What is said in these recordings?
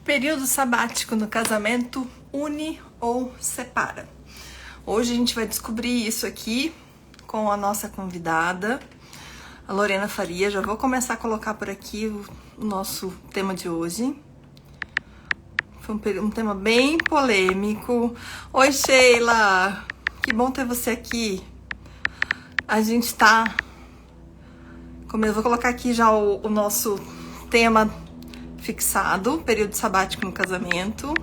Período sabático no casamento une ou separa? Hoje a gente vai descobrir isso aqui com a nossa convidada, a Lorena Faria. Já vou começar a colocar por aqui o nosso tema de hoje. Foi um tema bem polêmico. Oi, Sheila! Que bom ter você aqui. A gente tá... Eu vou colocar aqui já o nosso tema fixado, período sabático no casamento.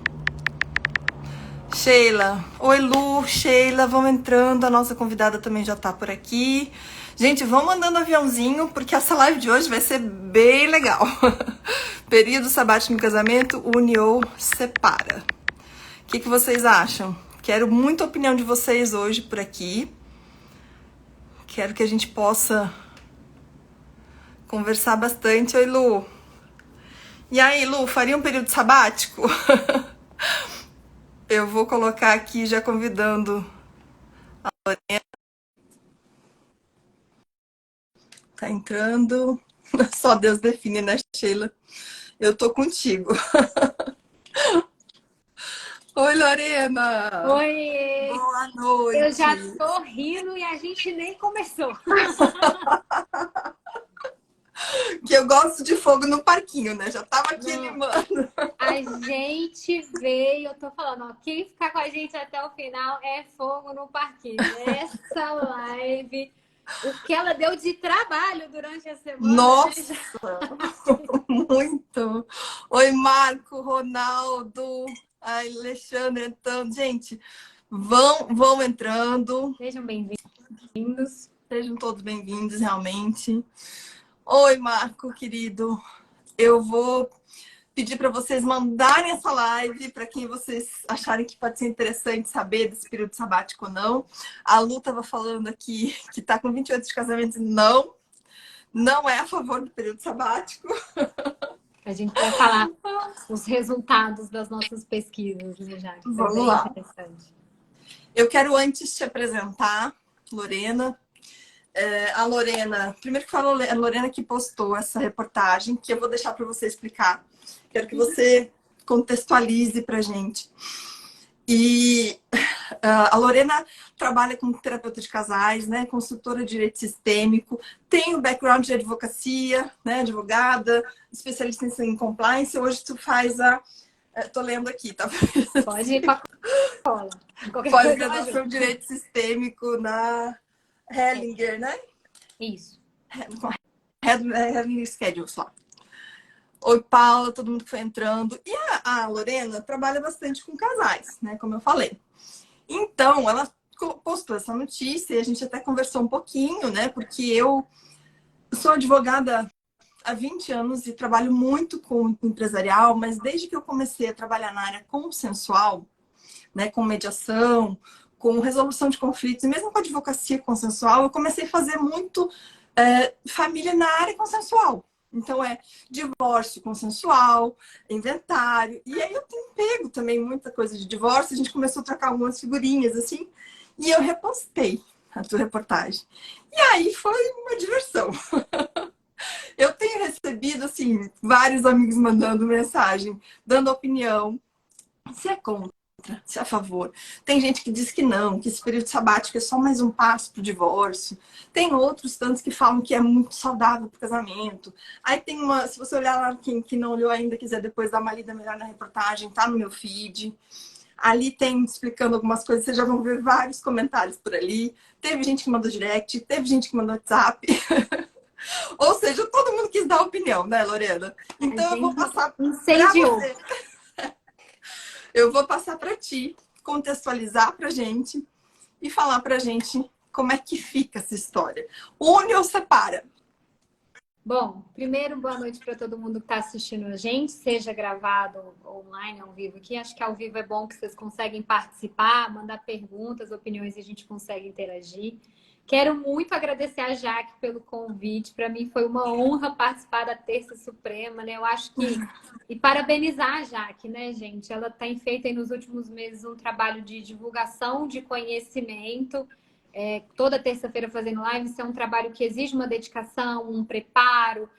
Sheila, oi Lu, Sheila, vamos entrando, a nossa convidada também já tá por aqui. Gente, vão mandando aviãozinho, porque essa live de hoje vai ser bem legal. Período sabático no casamento, une ou separa? O que vocês acham? Quero muita opinião de vocês hoje por aqui. Quero que a gente possa conversar bastante. Oi, Lu. E aí, Lu, faria um período sabático? Eu vou colocar aqui já convidando a Lorena. Tá entrando. Só Deus define, né, Sheila? Eu tô contigo. Oi, Lorena. Oi! Boa noite. Eu já tô rindo e a gente nem começou. Que eu gosto de fogo no parquinho, né? Já tava aqui animando. A gente veio, eu tô falando, ó, quem ficar com a gente até o final é fogo no parquinho. Essa live, o que ela deu de trabalho durante a semana. Nossa! Muito! Oi, Marco, Ronaldo, Alexandre entrando. Gente, vão entrando. Sejam bem-vindos. Sejam todos bem-vindos, realmente. Oi, Marco, querido. Eu vou pedir para vocês mandarem essa live para quem vocês acharem que pode ser interessante saber desse período sabático ou não. A Lu estava falando aqui que está com 28 de casamento. Não é a favor do período sabático. A gente vai falar os resultados das nossas pesquisas, né, Jaque? Vamos lá. Interessante. Eu quero antes te apresentar, Lorena. A Lorena, primeiro que falo, a Lorena que postou essa reportagem, que eu vou deixar para você explicar. Quero que você contextualize para gente. E a Lorena trabalha como terapeuta de casais, né, consultora de direito sistêmico, tem o background de advocacia, né, advogada, especialista em compliance. Hoje tu faz tô lendo aqui, tá? Pode ir para a cola. Pós-graduação em direito sistêmico na Hellinger, né? Isso. Hellinger Schedules lá. Oi, Paula, todo mundo que foi entrando. E a Lorena trabalha bastante com casais, né? Como eu falei. Então, ela postou essa notícia e a gente até conversou um pouquinho, né? Porque eu sou advogada há 20 anos e trabalho muito com empresarial, mas desde que eu comecei a trabalhar na área consensual, né? Com mediação, com resolução de conflitos, e mesmo com advocacia consensual, eu comecei a fazer muito família na área consensual. Então, divórcio consensual, inventário. E aí eu tenho pego também muita coisa de divórcio. A gente começou a trocar algumas figurinhas, assim. E eu repostei a tua reportagem. E aí foi uma diversão. Eu tenho recebido, assim, vários amigos mandando mensagem, dando opinião. Se é contra, se é a favor. Tem gente que diz que não, que esse período sabático é só mais um passo para o divórcio. Tem outros tantos que falam que é muito saudável para o casamento. Aí tem se você olhar lá, quem não olhou ainda, quiser depois dar uma lida melhor na reportagem, tá no meu feed. Ali tem explicando algumas coisas, vocês já vão ver vários comentários por ali. Teve gente que mandou direct, teve gente que mandou WhatsApp. Ou seja, todo mundo quis dar opinião, né, Lorena? Então eu vou passar para você. Eu vou passar para ti, contextualizar para a gente e falar para a gente como é que fica essa história. Une ou separa? Bom, primeiro, boa noite para todo mundo que está assistindo a gente, seja gravado online, ao vivo aqui. Acho que ao vivo é bom que vocês conseguem participar, mandar perguntas, opiniões e a gente consegue interagir. Quero muito agradecer a Jaque pelo convite. Para mim foi uma honra participar da Terça Suprema, né? Eu acho que... E parabenizar a Jaque, né, gente? Ela tem feito aí nos últimos meses um trabalho de divulgação de conhecimento. Toda terça-feira fazendo live. Isso é um trabalho que exige uma dedicação, um preparo.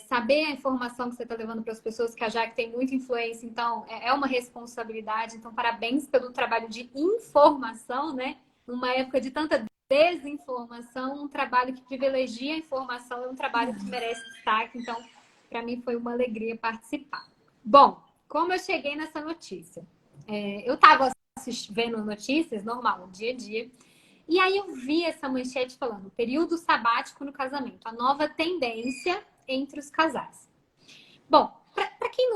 saber a informação que você está levando para as pessoas, que a Jaque tem muita influência, então é uma responsabilidade. Então, parabéns pelo trabalho de informação, né? Numa época de tanta desinformação, um trabalho que privilegia a informação é um trabalho que merece destaque. Então, para mim foi uma alegria participar. Bom, como eu cheguei nessa notícia? Eu estava vendo notícias, normal, dia a dia, e aí eu vi essa manchete falando período sabático no casamento, a nova tendência entre os casais. Bom, para quem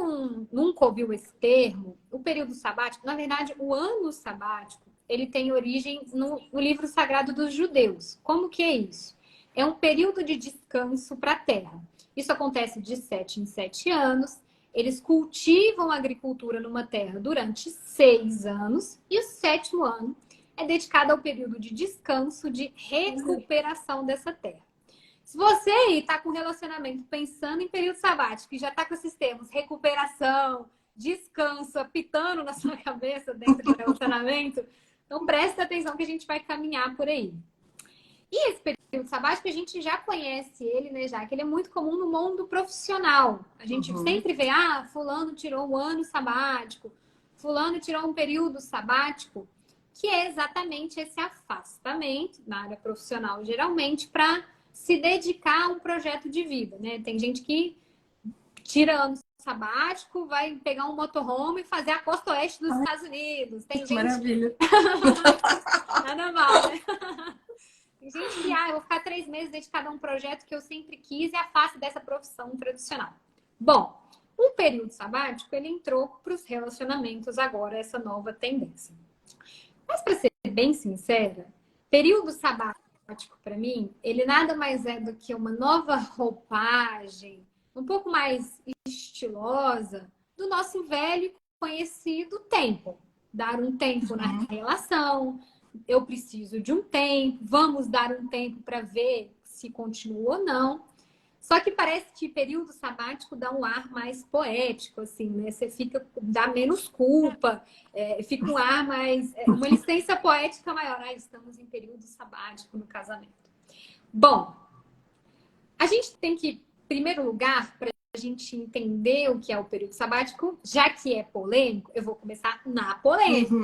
nunca ouviu esse termo, o período sabático, na verdade, o ano sabático, ele tem origem no livro sagrado dos judeus. Como que é isso? É um período de descanso para a terra. Isso acontece de 7 em 7 anos. Eles cultivam a agricultura numa terra durante 6 anos. E o 7º ano é dedicado ao período de descanso, de recuperação dessa terra. Se você aí está com relacionamento pensando em período sabático e já está com esses termos recuperação, descanso, apitando na sua cabeça dentro do relacionamento, então presta atenção que a gente vai caminhar por aí. E esse período sabático a gente já conhece ele, né, já que ele é muito comum no mundo profissional. A gente sempre vê, fulano tirou um ano sabático, fulano tirou um período sabático, que é exatamente esse afastamento na área profissional, geralmente para se dedicar a um projeto de vida, né? Tem gente que tira ano sabático, vai pegar um motorhome e fazer a costa oeste dos Estados Unidos. Tem gente... Maravilha. Nada mal, né? Tem gente que, eu vou ficar 3 meses dedicada a um projeto que eu sempre quis e afasta dessa profissão tradicional. Bom, o período sabático, ele entrou para os relacionamentos agora, essa nova tendência. Mas, para ser bem sincera, período sabático, para mim, ele nada mais é do que uma nova roupagem, um pouco mais estilosa, do nosso velho e conhecido tempo. Dar um tempo na relação, eu preciso de um tempo, vamos dar um tempo para ver se continua ou não. Só que parece que período sabático dá um ar mais poético, assim, né? Você dá menos culpa, fica um ar mais... uma licença poética maior. Estamos em período sabático no casamento. Bom, a gente tem que, em primeiro lugar, para a gente entender o que é o período sabático, já que é polêmico, eu vou começar na polêmica.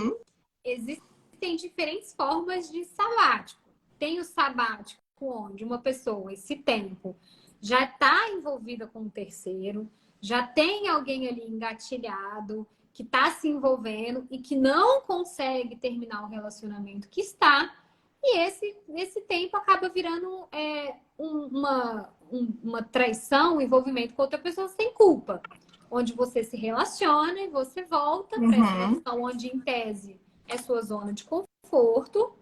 Existem diferentes formas de sabático. Tem o sabático onde uma pessoa, esse tempo, já está envolvida com um terceiro, já tem alguém ali engatilhado, que está se envolvendo e que não consegue terminar o relacionamento que está. E esse tempo acaba virando uma traição, um envolvimento com outra pessoa sem culpa. Onde você se relaciona e você volta para essa relação onde, em tese, é sua zona de conforto.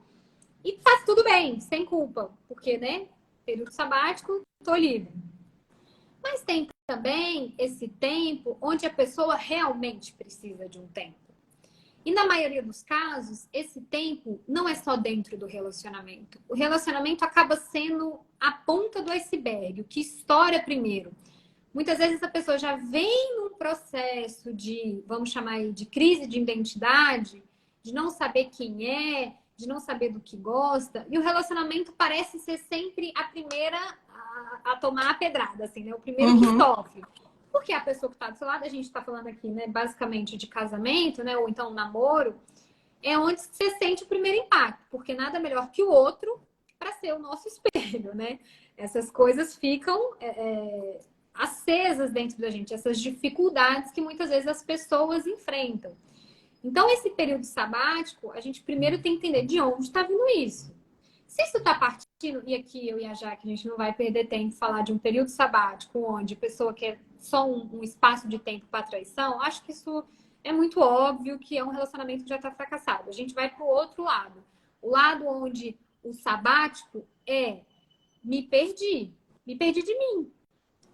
E tá tudo bem, sem culpa. Porque, né? Período sabático, tô livre. Mas tem também esse tempo onde a pessoa realmente precisa de um tempo. E na maioria dos casos, esse tempo não é só dentro do relacionamento. O relacionamento acaba sendo a ponta do iceberg, o que estoura primeiro. Muitas vezes a pessoa já vem num processo de, vamos chamar aí, de crise de identidade, de não saber quem é, de não saber do que gosta. E o relacionamento parece ser sempre a primeira a tomar a pedrada, assim, né? O primeiro que sofre. Porque a pessoa que está do seu lado, a gente está falando aqui, né, basicamente de casamento, né, ou então namoro, é onde você sente o primeiro impacto, porque nada melhor que o outro para ser o nosso espelho, né? Essas coisas ficam acesas dentro da gente, essas dificuldades que muitas vezes as pessoas enfrentam. Então, esse período sabático, a gente primeiro tem que entender de onde está vindo isso. Se isso está partindo, e aqui eu e a Jaque, a gente não vai perder tempo de falar de um período sabático onde a pessoa quer só um espaço de tempo para traição, acho que isso é muito óbvio que é um relacionamento que já está fracassado. A gente vai para o outro lado. O lado onde o sabático me perdi de mim.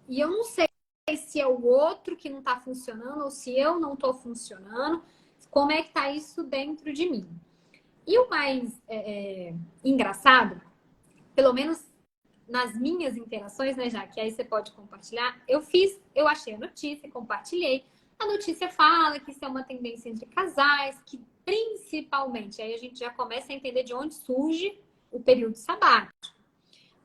E eu não sei se é o outro que não está funcionando ou se eu não estou funcionando. Como é que está isso dentro de mim? E o mais engraçado, pelo menos nas minhas interações, né, já que aí você pode compartilhar, eu achei a notícia, compartilhei. A notícia fala que isso é uma tendência entre casais, que principalmente, aí a gente já começa a entender de onde surge o período sabático.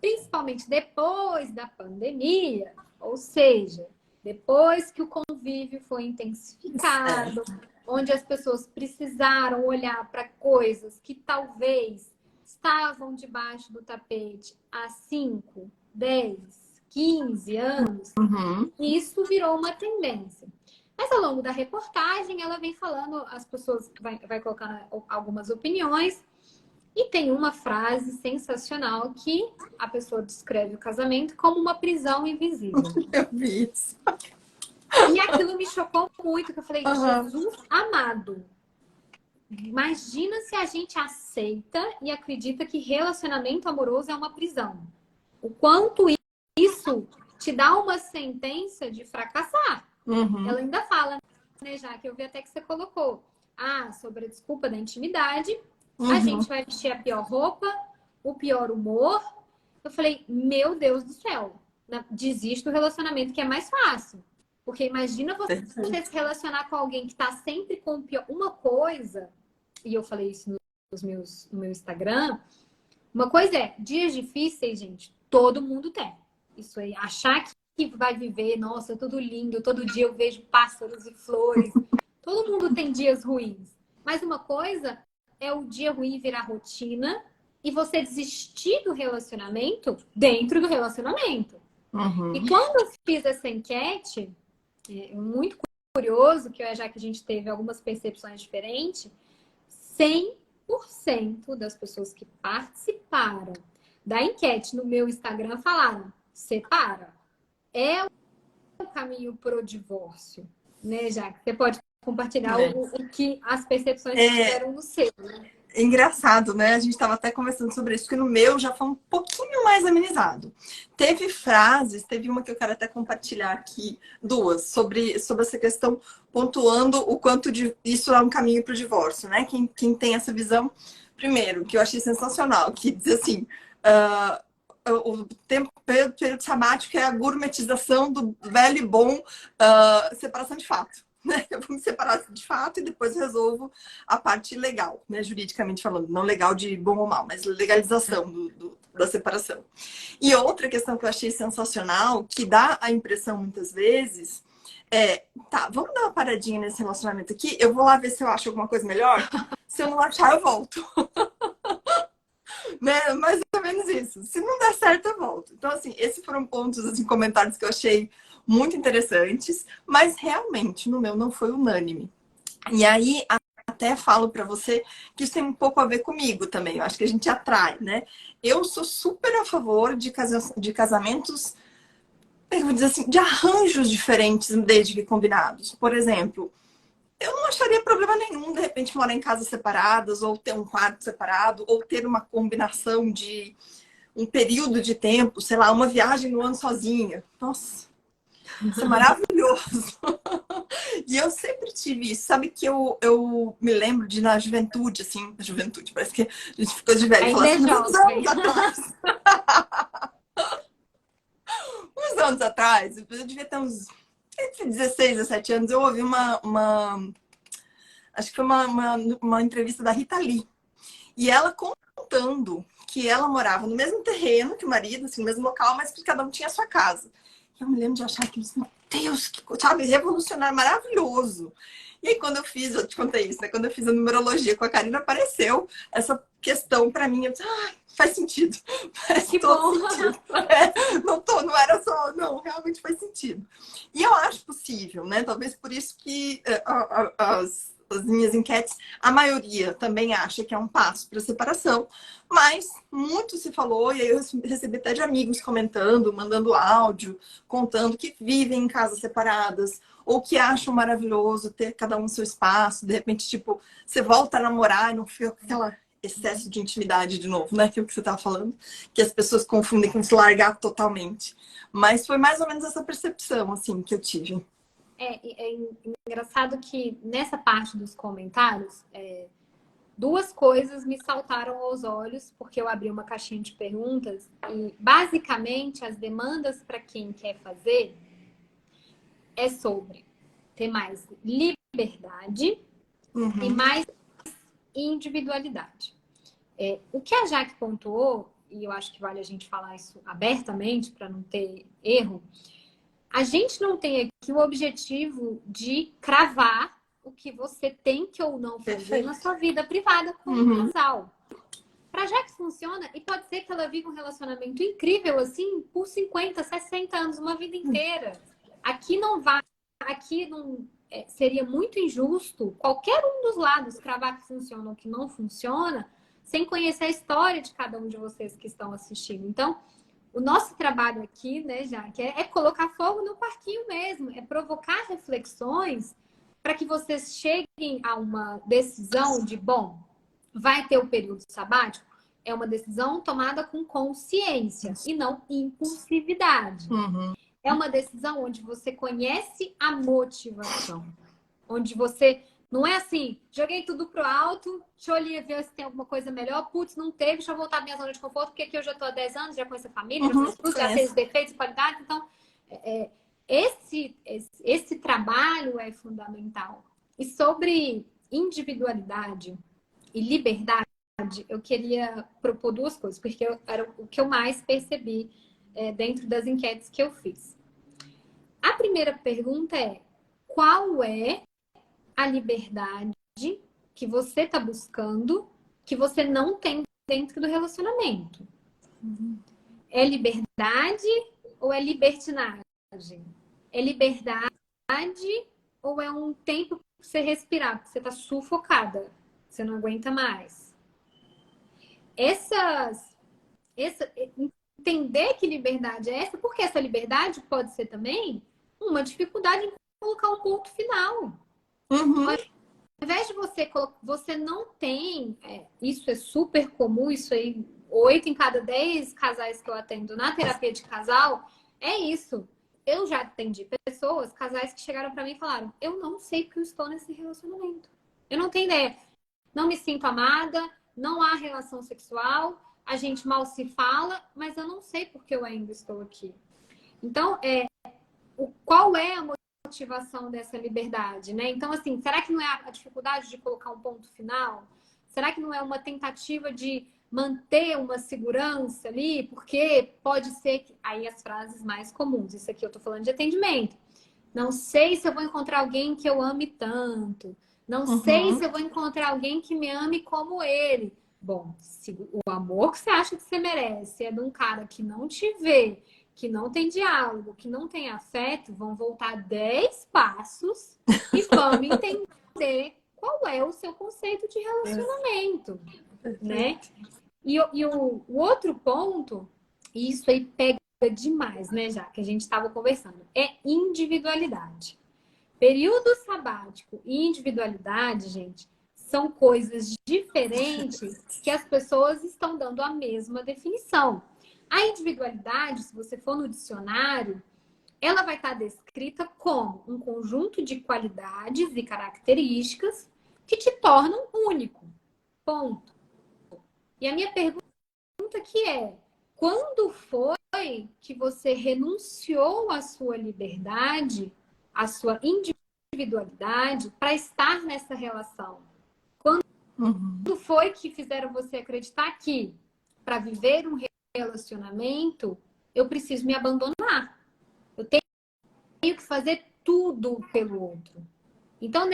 Principalmente depois da pandemia, Ou seja, depois que o convívio foi intensificado, onde as pessoas precisaram olhar para coisas que talvez estavam debaixo do tapete há 5, 10, 15 anos, isso virou uma tendência. Mas ao longo da reportagem, ela vem falando, as pessoas vai colocando algumas opiniões, e tem uma frase sensacional que a pessoa descreve o casamento como uma prisão invisível. Eu vi isso. E aquilo me chocou muito, que eu falei, Jesus amado, imagina se a gente aceita e acredita que relacionamento amoroso é uma prisão. O quanto isso te dá uma sentença de fracassar. Ela ainda fala, né, já que eu vi até que você colocou. Sobre a desculpa da intimidade, a gente vai vestir a pior roupa, o pior humor. Eu falei, meu Deus do céu, desiste do relacionamento que é mais fácil. Porque imagina você se relacionar com alguém que tá sempre com o pior. Uma coisa, e eu falei isso no meu Instagram, uma coisa é, dias difíceis, gente, todo mundo tem. Isso aí, achar que vai viver, nossa, tudo lindo, todo dia eu vejo pássaros e flores. Todo mundo tem dias ruins. Mas uma coisa é o dia ruim virar rotina e você desistir do relacionamento dentro do relacionamento. E quando eu fiz essa enquete, muito curioso, já que a gente teve algumas percepções diferentes, 100% das pessoas que participaram da enquete no meu Instagram falaram, separa. É o caminho pro divórcio, né, Jaque? Você pode compartilhar o que as percepções tiveram no seu, né? É engraçado, né? A gente estava até conversando sobre isso, porque no meu já foi um pouquinho mais amenizado. Teve frases, teve uma que eu quero até compartilhar aqui, duas, sobre essa questão, pontuando o quanto isso é um caminho para o divórcio, né? Quem tem essa visão, primeiro, que eu achei sensacional, que diz assim, o período sabático é a gourmetização do velho e bom separação de fato. Né? Eu vou me separar de fato e depois resolvo a parte legal, né? Juridicamente falando, não legal de bom ou mal, mas legalização da separação. E outra questão que eu achei sensacional, que dá a impressão muitas vezes, vamos dar uma paradinha nesse relacionamento aqui, eu vou lá ver se eu acho alguma coisa melhor, se eu não achar eu volto. Né? Mais ou menos isso. Se não der certo, eu volto. Então, assim, esses foram pontos, assim, comentários que eu achei muito interessantes, mas realmente no meu não foi unânime. E aí, até falo para você que isso tem um pouco a ver comigo também. Eu acho que a gente atrai, né? Eu sou super a favor de casamentos, eu vou dizer assim, de arranjos diferentes desde que combinados. Por exemplo, eu não acharia problema nenhum, de repente, morar em casas separadas, ou ter um quarto separado, ou ter uma combinação de um período de tempo, sei lá, uma viagem no ano sozinha. Nossa, isso é maravilhoso. E eu sempre tive isso. Sabe que eu me lembro de na juventude, assim, na juventude, parece que a gente ficou de velho. Ainda é jovem. Uns anos atrás, eu devia ter uns entre 16 e 17 anos, eu ouvi acho que foi uma entrevista da Rita Lee. E ela contando que ela morava no mesmo terreno que o marido, assim, no mesmo local, mas que cada um tinha a sua casa. E eu me lembro de achar aquilo assim, meu Deus, que, sabe, revolucionário, maravilhoso. E aí, quando eu te contei isso, né? Quando eu fiz a numerologia com a Karina, apareceu essa questão pra mim. Eu disse, faz sentido. Faz que todo bom. sentido. Não era só, não, realmente faz sentido. E eu acho possível, né? Talvez por isso que as minhas enquetes, a maioria também acha que é um passo para separação, mas muito se falou, e aí eu recebi até de amigos comentando, mandando áudio, contando que vivem em casas separadas, ou que acham maravilhoso ter cada um seu espaço, de repente, tipo, você volta a namorar e não fica com aquela excesso de intimidade de novo, né? Aquilo que você estava falando, que as pessoas confundem com se largar totalmente. Mas foi mais ou menos essa percepção, assim, que eu tive. É engraçado que nessa parte dos comentários, duas coisas me saltaram aos olhos, porque eu abri uma caixinha de perguntas e, basicamente, as demandas para quem quer fazer é sobre ter mais liberdade e mais individualidade. O que a Jaque pontuou, e eu acho que vale a gente falar isso abertamente para não ter erro, A gente não tem aqui o objetivo de cravar o que você tem que ou não fazer na sua vida privada como casal. Pra já que funciona, e pode ser que ela viva um relacionamento incrível assim por 50, 60 anos, uma vida inteira. Aqui não vai, aqui não seria muito injusto qualquer um dos lados cravar que funciona ou que não funciona, sem conhecer a história de cada um de vocês que estão assistindo. Então, o nosso trabalho aqui, né, Jaque, é colocar fogo no parquinho mesmo, é provocar reflexões para que vocês cheguem a uma decisão de, bom, vai ter o período sabático? É uma decisão tomada com consciência e não impulsividade. É uma decisão onde você conhece a motivação. Onde você não é assim, joguei tudo pro alto, deixa eu olhar ver se tem alguma coisa melhor, putz, não teve, deixa eu voltar à minha zona de conforto, porque aqui eu já estou há 10 anos, já conheço a família, já conheço tudo, já sei os defeitos e qualidades. Então, esse trabalho é fundamental. E sobre individualidade e liberdade, eu queria propor duas coisas, porque era o que eu mais percebi dentro das enquetes que eu fiz. A primeira pergunta é: qual é a liberdade que você está buscando que você não tem dentro do relacionamento? É liberdade ou é libertinagem? É liberdade ou é um tempo para você respirar, porque você está sufocada, você não aguenta mais? Entender que liberdade é essa, porque essa liberdade pode ser também uma dificuldade em colocar um ponto final. Ao invés de você não tem, isso é super comum, isso aí, 8 em cada 10 casais que eu atendo na terapia de casal, é isso. Eu já atendi pessoas, casais que chegaram para mim e falaram: eu não sei porque eu estou nesse relacionamento. Eu não tenho ideia. Não me sinto amada, não há relação sexual, a gente mal se fala, mas eu não sei porque eu ainda estou aqui. Então, qual é a motivação dessa liberdade, né? Então, assim, será que não é a dificuldade de colocar um ponto final? Será que não é uma tentativa de manter uma segurança ali? Porque pode ser que... Aí as frases mais comuns, isso aqui eu tô falando de atendimento. Não sei se eu vou encontrar alguém que eu ame tanto. Não sei se eu vou encontrar alguém que me ame como ele. Bom, se o amor que você acha que você merece é de um cara que não te vê, que não tem diálogo, que não tem afeto, vão voltar 10 passos e vamos entender qual é o seu conceito de relacionamento, né? E o outro ponto, e isso aí pega demais, né, já que a gente estava conversando, é individualidade. Período sabático e individualidade, gente, são coisas diferentes que as pessoas estão dando a mesma definição. A individualidade, se você for no dicionário, ela vai estar descrita como um conjunto de qualidades e características que te tornam único. Ponto. E a minha pergunta aqui é: quando foi que você renunciou à sua liberdade, à sua individualidade, para estar nessa relação? Quando foi que fizeram você acreditar que, para viver um relacionamento, eu preciso me abandonar? Eu tenho que fazer tudo pelo outro. Então,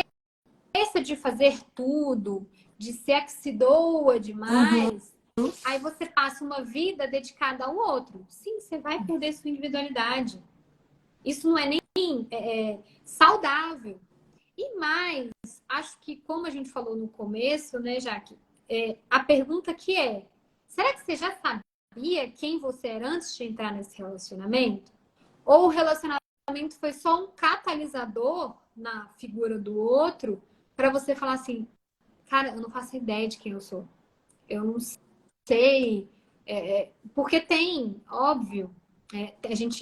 nessa de fazer tudo, de ser que se doa demais, aí você passa uma vida dedicada ao outro. Sim, você vai perder sua individualidade. Isso não é nem saudável. E mais, acho que como a gente falou no começo, né, Jaque? A pergunta que é: será que você já sabia quem você era antes de entrar nesse relacionamento? Ou o relacionamento foi só um catalisador na figura do outro para você falar assim: cara, eu não faço ideia de quem eu sou. Eu não sei. Porque tem, óbvio,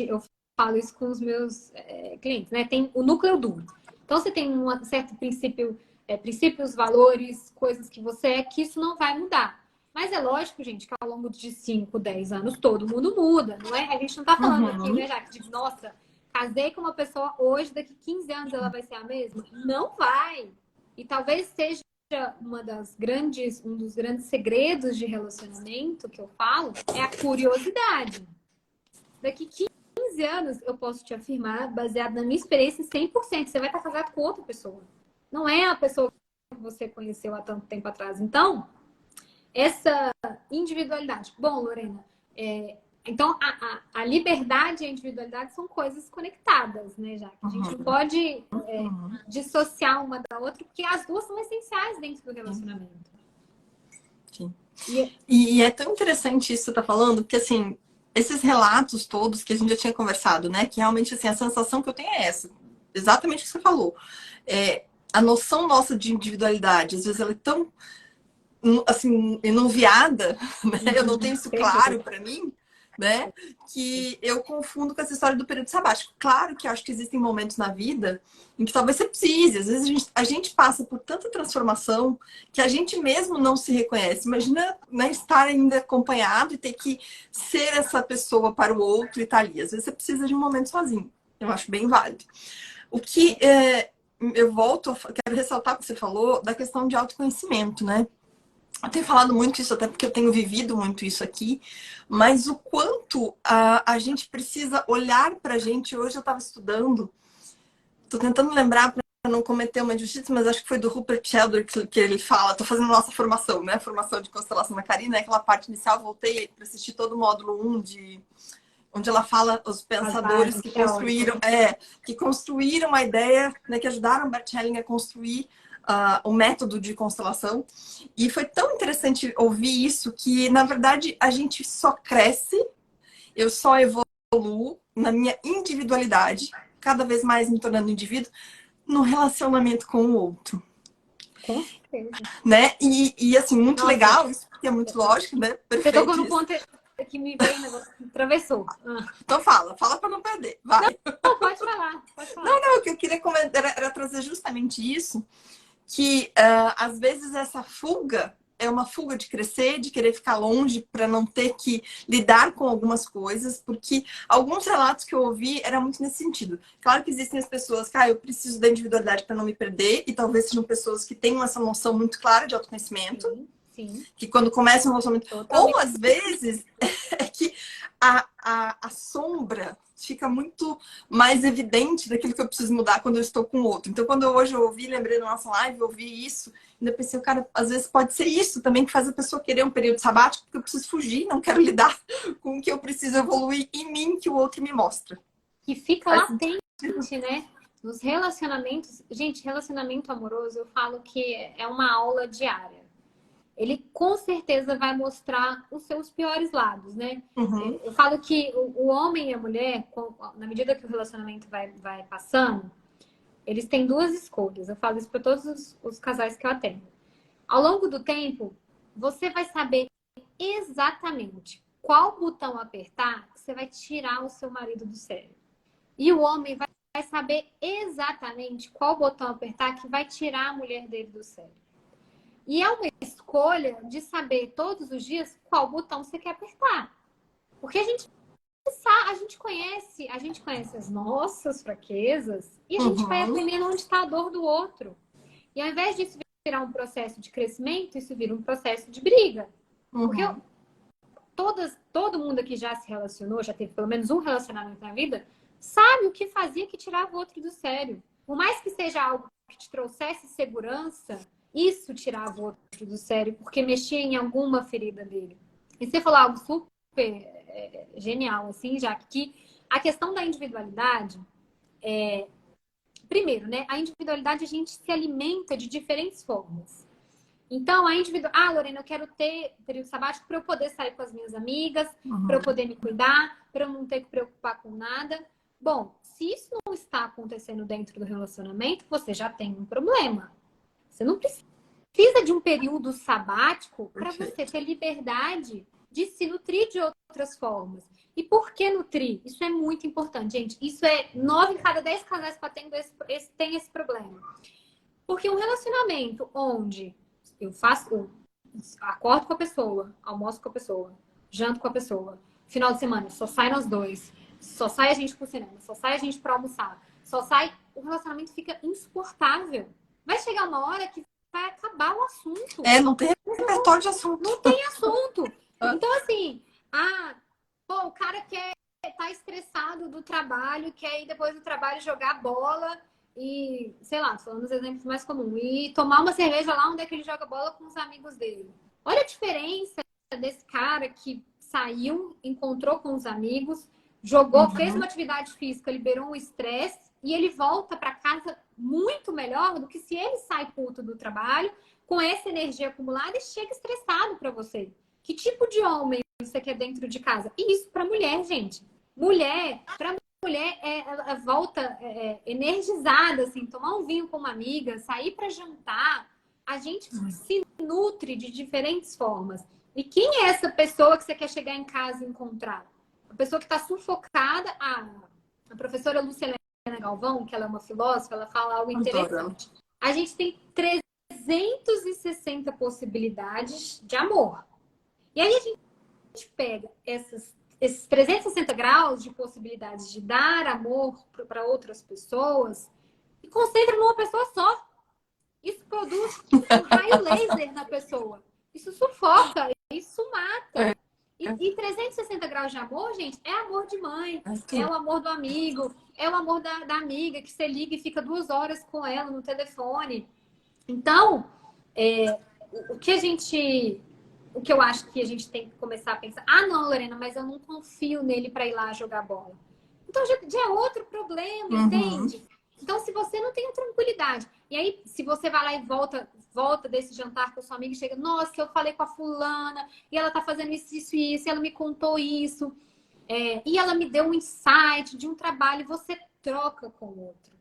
eu falo isso com os meus clientes, né? Tem o núcleo duro. Então, você tem um certo princípio, princípios, valores, coisas que você que isso não vai mudar. Mas é lógico, gente, que ao longo de 5, 10 anos, todo mundo muda, não é? A gente não tá falando aqui, né, Jaque, de nossa, casei com uma pessoa hoje, daqui 15 anos ela vai ser a mesma? Não vai. E talvez seja um dos grandes segredos de relacionamento que eu falo, é a curiosidade. Daqui 15 15 anos, eu posso te afirmar, baseado na minha experiência, 100%, você vai estar casado com outra pessoa. Não é a pessoa que você conheceu há tanto tempo atrás. Então, essa individualidade. Bom, Lorena, então a liberdade e a individualidade são coisas conectadas, né, já que a gente não pode dissociar uma da outra, porque as duas são essenciais dentro do relacionamento. Sim. E é tão interessante isso que você tá falando, porque assim, esses relatos todos que a gente já tinha conversado, né? Que realmente assim, a sensação que eu tenho é essa. Exatamente o que você falou. A noção nossa de individualidade, às vezes ela é tão assim, enuviada, né? Eu não tenho isso claro para mim, né? Que eu confundo com essa história do período sabático. Claro que eu acho que existem momentos na vida em que talvez você precise. Às vezes a gente passa por tanta transformação que a gente mesmo não se reconhece. Imagina, né, estar ainda acompanhado e ter que ser essa pessoa para o outro e estar ali. Às vezes você precisa de um momento sozinho. Eu acho bem válido. O que eu quero ressaltar o que você falou da questão de autoconhecimento, né? Eu tenho falado muito isso, até porque eu tenho vivido muito isso aqui, mas o quanto a gente precisa olhar para a gente. Hoje eu estava estudando, estou tentando lembrar para não cometer uma injustiça, mas acho que foi do Rupert Sheldrake que ele fala. Estou fazendo nossa formação, né? Formação de constelação da Karina, aquela parte inicial, voltei para assistir todo o módulo 1 onde ela fala os pensadores que construíram a ideia, né, que ajudaram Bert Hellinger a construir o método de constelação. E foi tão interessante ouvir isso, que na verdade a gente só cresce, eu só evoluo na minha individualidade, cada vez mais me tornando indivíduo, no relacionamento com o outro. Com certeza. Né? E assim, muito legal, isso porque é muito lógico, né? Perfeito. Você tocou no ponto que me veio, o negócio que atravessou. Então fala para não perder. Vai. Não, pode falar. Não, o que eu queria comentar era trazer justamente isso, que às vezes essa fuga é uma fuga de crescer, de querer ficar longe para não ter que lidar com algumas coisas, porque alguns relatos que eu ouvi eram muito nesse sentido. Claro que existem as pessoas que eu preciso da individualidade para não me perder, e talvez sejam pessoas que tenham essa noção muito clara de autoconhecimento. Sim. Que quando começa um relacionamento... Totalmente. Ou às vezes é que a sombra fica muito mais evidente daquilo que eu preciso mudar quando eu estou com o outro. Então, quando hoje eu ouvi, lembrei da nossa live, eu ouvi isso, ainda pensei, cara, às vezes pode ser isso também que faz a pessoa querer um período sabático, porque eu preciso fugir, não quero lidar com o que eu preciso evoluir em mim, que o outro me mostra. Que fica latente, né? Nos relacionamentos... Gente, relacionamento amoroso, eu falo que é uma aula diária. Ele com certeza vai mostrar os seus piores lados, né? Uhum. Eu falo que o homem e a mulher, na medida que o relacionamento vai passando, eles têm duas escolhas. Eu falo isso para todos os casais que eu atendo. Ao longo do tempo, você vai saber exatamente qual botão apertar que você vai tirar o seu marido do sério. E o homem vai saber exatamente qual botão apertar que vai tirar a mulher dele do sério. E é uma escolha de saber todos os dias qual botão você quer apertar. Porque a gente conhece as nossas fraquezas e a gente vai aprendendo onde está a dor do outro. E ao invés disso virar um processo de crescimento, isso vira um processo de briga. Porque todo mundo aqui já se relacionou, já teve pelo menos um relacionamento na vida, sabe o que fazia que tirava o outro do sério. Por mais que seja algo que te trouxesse segurança, isso tirava o outro do sério, porque mexia em alguma ferida dele. E você falou algo super genial, assim, já que a questão da individualidade primeiro, né? A individualidade a gente se alimenta de diferentes formas. Então, Lorena, eu quero ter período sabático para eu poder sair com as minhas amigas, para eu poder me cuidar, para eu não ter que preocupar com nada. Bom, se isso não está acontecendo dentro do relacionamento, você já tem um problema. Você não precisa de um período sabático para você ter liberdade de se nutrir de outras formas. E por que nutrir? Isso é muito importante, gente. Isso 9 em cada 10 casais que eu atendo tem esse problema. Porque um relacionamento onde eu acordo com a pessoa, almoço com a pessoa, janto com a pessoa, final de semana só sai nós dois, só sai a gente pro cinema, só sai a gente para almoçar, o relacionamento fica insuportável. Vai chegar uma hora que vai acabar o assunto. Não tem repertório de assunto. Não tem assunto. Então, assim, o cara quer tá estressado do trabalho, quer ir depois do trabalho jogar bola e, sei lá, falando os exemplos mais comuns, e tomar uma cerveja lá onde é que ele joga bola com os amigos dele. Olha a diferença desse cara que saiu, encontrou com os amigos, jogou, fez uma atividade física, liberou um estresse e ele volta para casa muito melhor do que se ele sai puto do trabalho com essa energia acumulada e chega estressado para você. Que tipo de homem você quer dentro de casa? E isso para mulher, gente. Para mulher, ela volta energizada, assim, tomar um vinho com uma amiga, sair para jantar. A gente se nutre de diferentes formas. E quem é essa pessoa que você quer chegar em casa e encontrar? A pessoa que está sufocada. A professora Luciana Galvão, que ela é uma filósofa, ela fala algo interessante. A gente tem 360 possibilidades de amor. E aí a gente pega esses 360 graus de possibilidades de dar amor para outras pessoas e concentra numa pessoa só. Isso produz um raio laser na pessoa. Isso sufoca, isso mata. E 360 graus de amor, gente, é amor de mãe, é o amor do amigo, é o amor da amiga que você liga e fica 2 horas com ela no telefone. Então, o que eu acho que a gente tem que começar a pensar, não, Lorena, mas eu não confio nele para ir lá jogar bola. Então já é outro problema, entende? Então, se você não tem a tranquilidade, e aí, se você vai lá e volta desse jantar com sua amiga e chega, nossa, eu falei com a fulana, e ela tá fazendo isso, isso e isso, e ela me contou isso, e ela me deu um insight de um trabalho, você troca com o outro.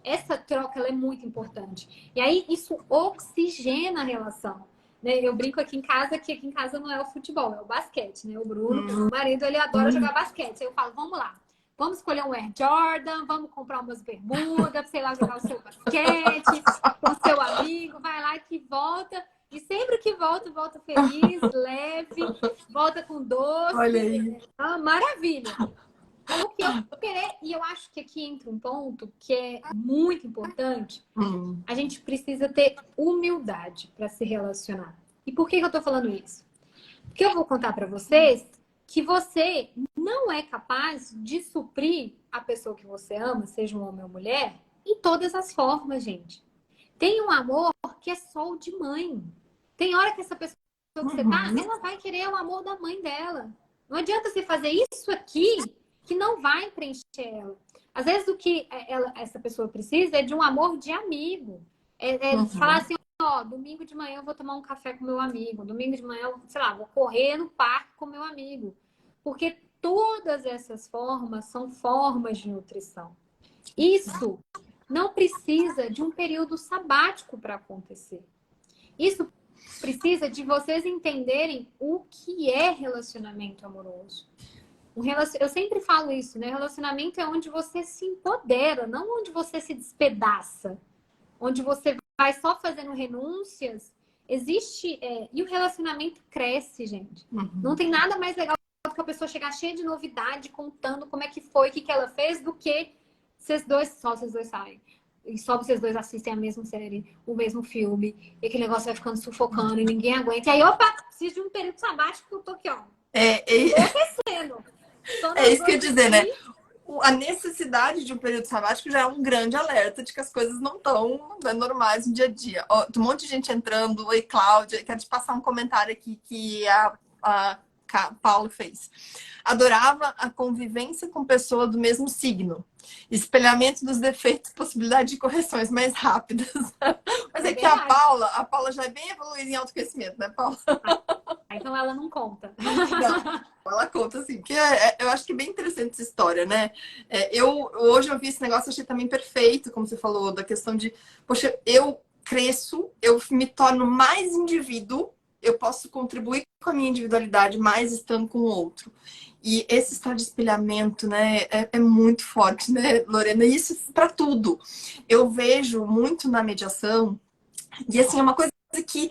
Essa troca, ela é muito importante. E aí, isso oxigena a relação. Né? Eu brinco aqui em casa, que aqui em casa não é o futebol, é o basquete, né? O Bruno, meu marido, ele adora jogar basquete. Aí eu falo, vamos lá. Vamos escolher um Air Jordan, vamos comprar umas bermudas, sei lá, jogar o seu basquete com o seu amigo, vai lá que volta. E sempre que volta, volta feliz, leve, volta com doce. Olha aí. Maravilha. Então, o que eu querer, e eu acho que aqui entra um ponto que é muito importante, a gente precisa ter humildade para se relacionar. E por que eu tô falando isso? Porque eu vou contar para vocês que você não é capaz de suprir a pessoa que você ama, seja um homem ou mulher, em todas as formas, gente. Tem um amor que é só o de mãe. Tem hora que essa pessoa que você tá, ela vai querer o amor da mãe dela. Não adianta você fazer isso aqui que não vai preencher ela. Às vezes o que essa pessoa precisa é de um amor de amigo. Falar assim, domingo de manhã eu vou tomar um café com meu amigo. Domingo de manhã, sei lá, vou correr no parque com meu amigo. Porque todas essas formas são formas de nutrição. Isso não precisa de um período sabático para acontecer. Isso precisa de vocês entenderem o que é relacionamento amoroso. Eu sempre falo isso, né? Relacionamento é onde você se empodera, não onde você se despedaça. Onde você vai só fazendo renúncias. E o relacionamento cresce, gente. Não tem nada mais legal do que a pessoa chegar cheia de novidade, contando como é que foi, o que ela fez, do que só vocês dois saem. E só vocês dois assistem a mesma série, o mesmo filme, e aquele negócio vai ficando sufocando e ninguém aguenta. E aí, preciso de um período sabático que eu tô aqui, enlouquecendo. Isso que eu ia dizer, né? A necessidade de um período sabático já é um grande alerta de que as coisas não estão normais no dia a dia. Tem um monte de gente entrando. Oi, Cláudia. Quero te passar um comentário aqui que a Paulo fez. Adorava a convivência com pessoa do mesmo signo. Espelhamento dos defeitos, possibilidade de correções mais rápidas. Mas é que a Paula já é bem evoluída em autoconhecimento, né, Paula? Então ela não conta. Não, ela conta assim, porque eu acho que é bem interessante essa história, né? Hoje eu vi esse negócio, achei também perfeito, como você falou, da questão de, poxa, eu cresço, eu me torno mais indivíduo, eu posso contribuir com a minha individualidade mais estando com o outro. E esse estado de espelhamento, né, é muito forte, né, Lorena? E isso para tudo. Eu vejo muito na mediação, e assim, é uma coisa que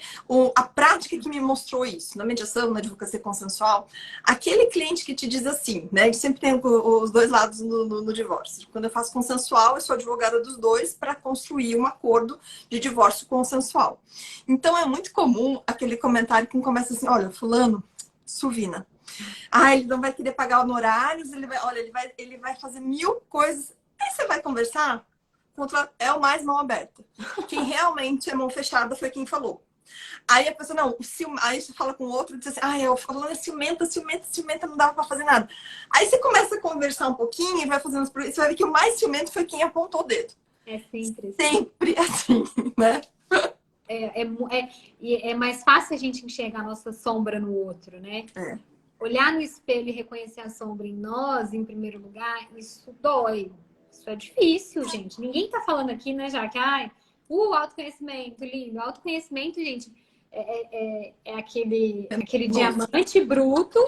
a prática que me mostrou isso, na mediação, na advocacia consensual, aquele cliente que te diz assim, né? A gente sempre tem os dois lados no divórcio. Quando eu faço consensual, eu sou advogada dos dois para construir um acordo de divórcio consensual. Então é muito comum aquele comentário que começa assim, olha, fulano, Suvina, Ah, ele não vai querer pagar honorários, olha, ele vai fazer 1000 coisas. Aí você vai conversar, é o mais mão aberta. Quem realmente é mão fechada foi quem falou. Aí a pessoa, não, aí você fala com o outro e diz assim, ah, eu falando é ciumenta, não dava pra fazer nada. Aí você começa a conversar um pouquinho e vai fazendo você vai ver que o mais ciumento foi quem apontou o dedo. É sempre assim. Sempre assim, né? É mais fácil a gente enxergar a nossa sombra no outro, né? É. Olhar no espelho e reconhecer a sombra em nós, em primeiro lugar, isso dói. Isso é difícil, gente. Ninguém tá falando aqui, né, já que, autoconhecimento, lindo. Autoconhecimento, gente, é aquele diamante bruto.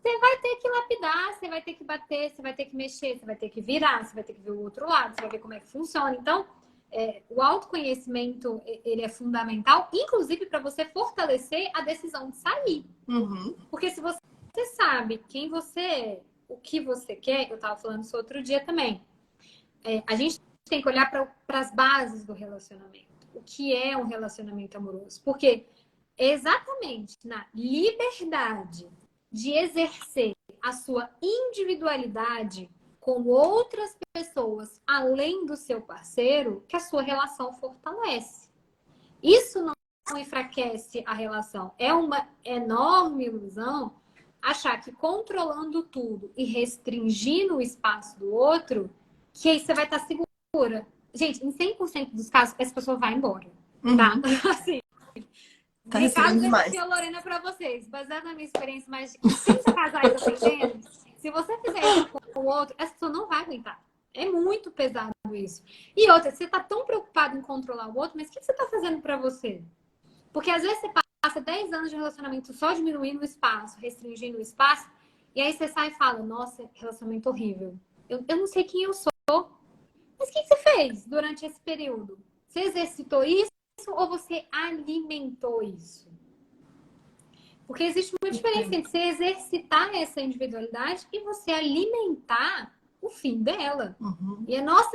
Você vai ter que lapidar, você vai ter que bater, você vai ter que mexer, você vai ter que virar, você vai ter que ver o outro lado, você vai ver como é que funciona. Então, o autoconhecimento, ele é fundamental, inclusive para você fortalecer a decisão de sair. Uhum. Porque se você sabe quem você é, o que você quer, eu estava falando isso outro dia também, a gente tem que olhar para as bases do relacionamento. O que é um relacionamento amoroso? Porque exatamente na liberdade de exercer a sua individualidade com outras pessoas, além do seu parceiro, que a sua relação fortalece. Isso não enfraquece a relação. É uma enorme ilusão achar que controlando tudo e restringindo o espaço do outro, que aí você vai estar segura. Gente, em 100% dos casos, essa pessoa vai embora. Tá? Assim, Tá recado recebendo da demais. tia Lorena para vocês. Baseado na minha experiência, mais de 30 casais atendendo, se você fizer isso com o outro, essa pessoa não vai aguentar. É muito pesado isso. E outra, você tá tão preocupado em controlar o outro, mas o que você tá fazendo para você? Porque às vezes você passa 10 anos de relacionamento só diminuindo o espaço, restringindo o espaço, e aí você sai e fala, nossa, relacionamento horrível. Eu não sei quem eu sou. Mas o que você fez durante esse período? Você exercitou isso ou você alimentou isso? Porque existe uma diferença entre você exercitar essa individualidade e você alimentar o fim dela. Uhum. E a nossa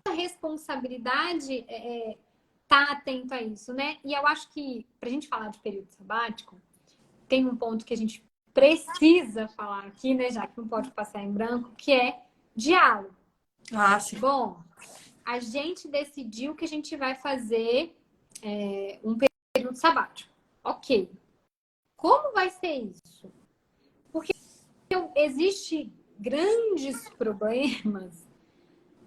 responsabilidade é estar atento a isso, né? E eu acho que, pra gente falar de período sabático, tem um ponto que a gente precisa falar aqui, né? Já que não pode passar em branco, que é diálogo. Ah, sim. Bom, a gente decidiu que a gente vai fazer um período sabático. Ok. Como vai ser isso? Porque existe grandes problemas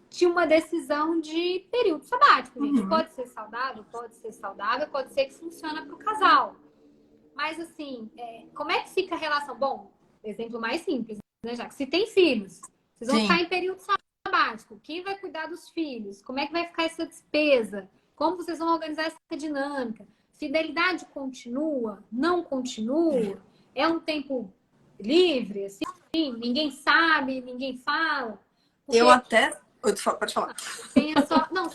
de uma decisão de período sabático, gente. Uhum. Pode ser saudável, pode ser que funciona para o casal. Mas, assim, como é que fica a relação? Bom, exemplo mais simples, né, já que se tem filhos, vocês vão ficar em período sabático. Quem vai cuidar dos filhos? Como é que vai ficar essa despesa? Como vocês vão organizar essa dinâmica? Fidelidade continua? Não continua? É um tempo livre, assim? Ninguém sabe, ninguém fala? Porque Eu até... Pode falar. Não,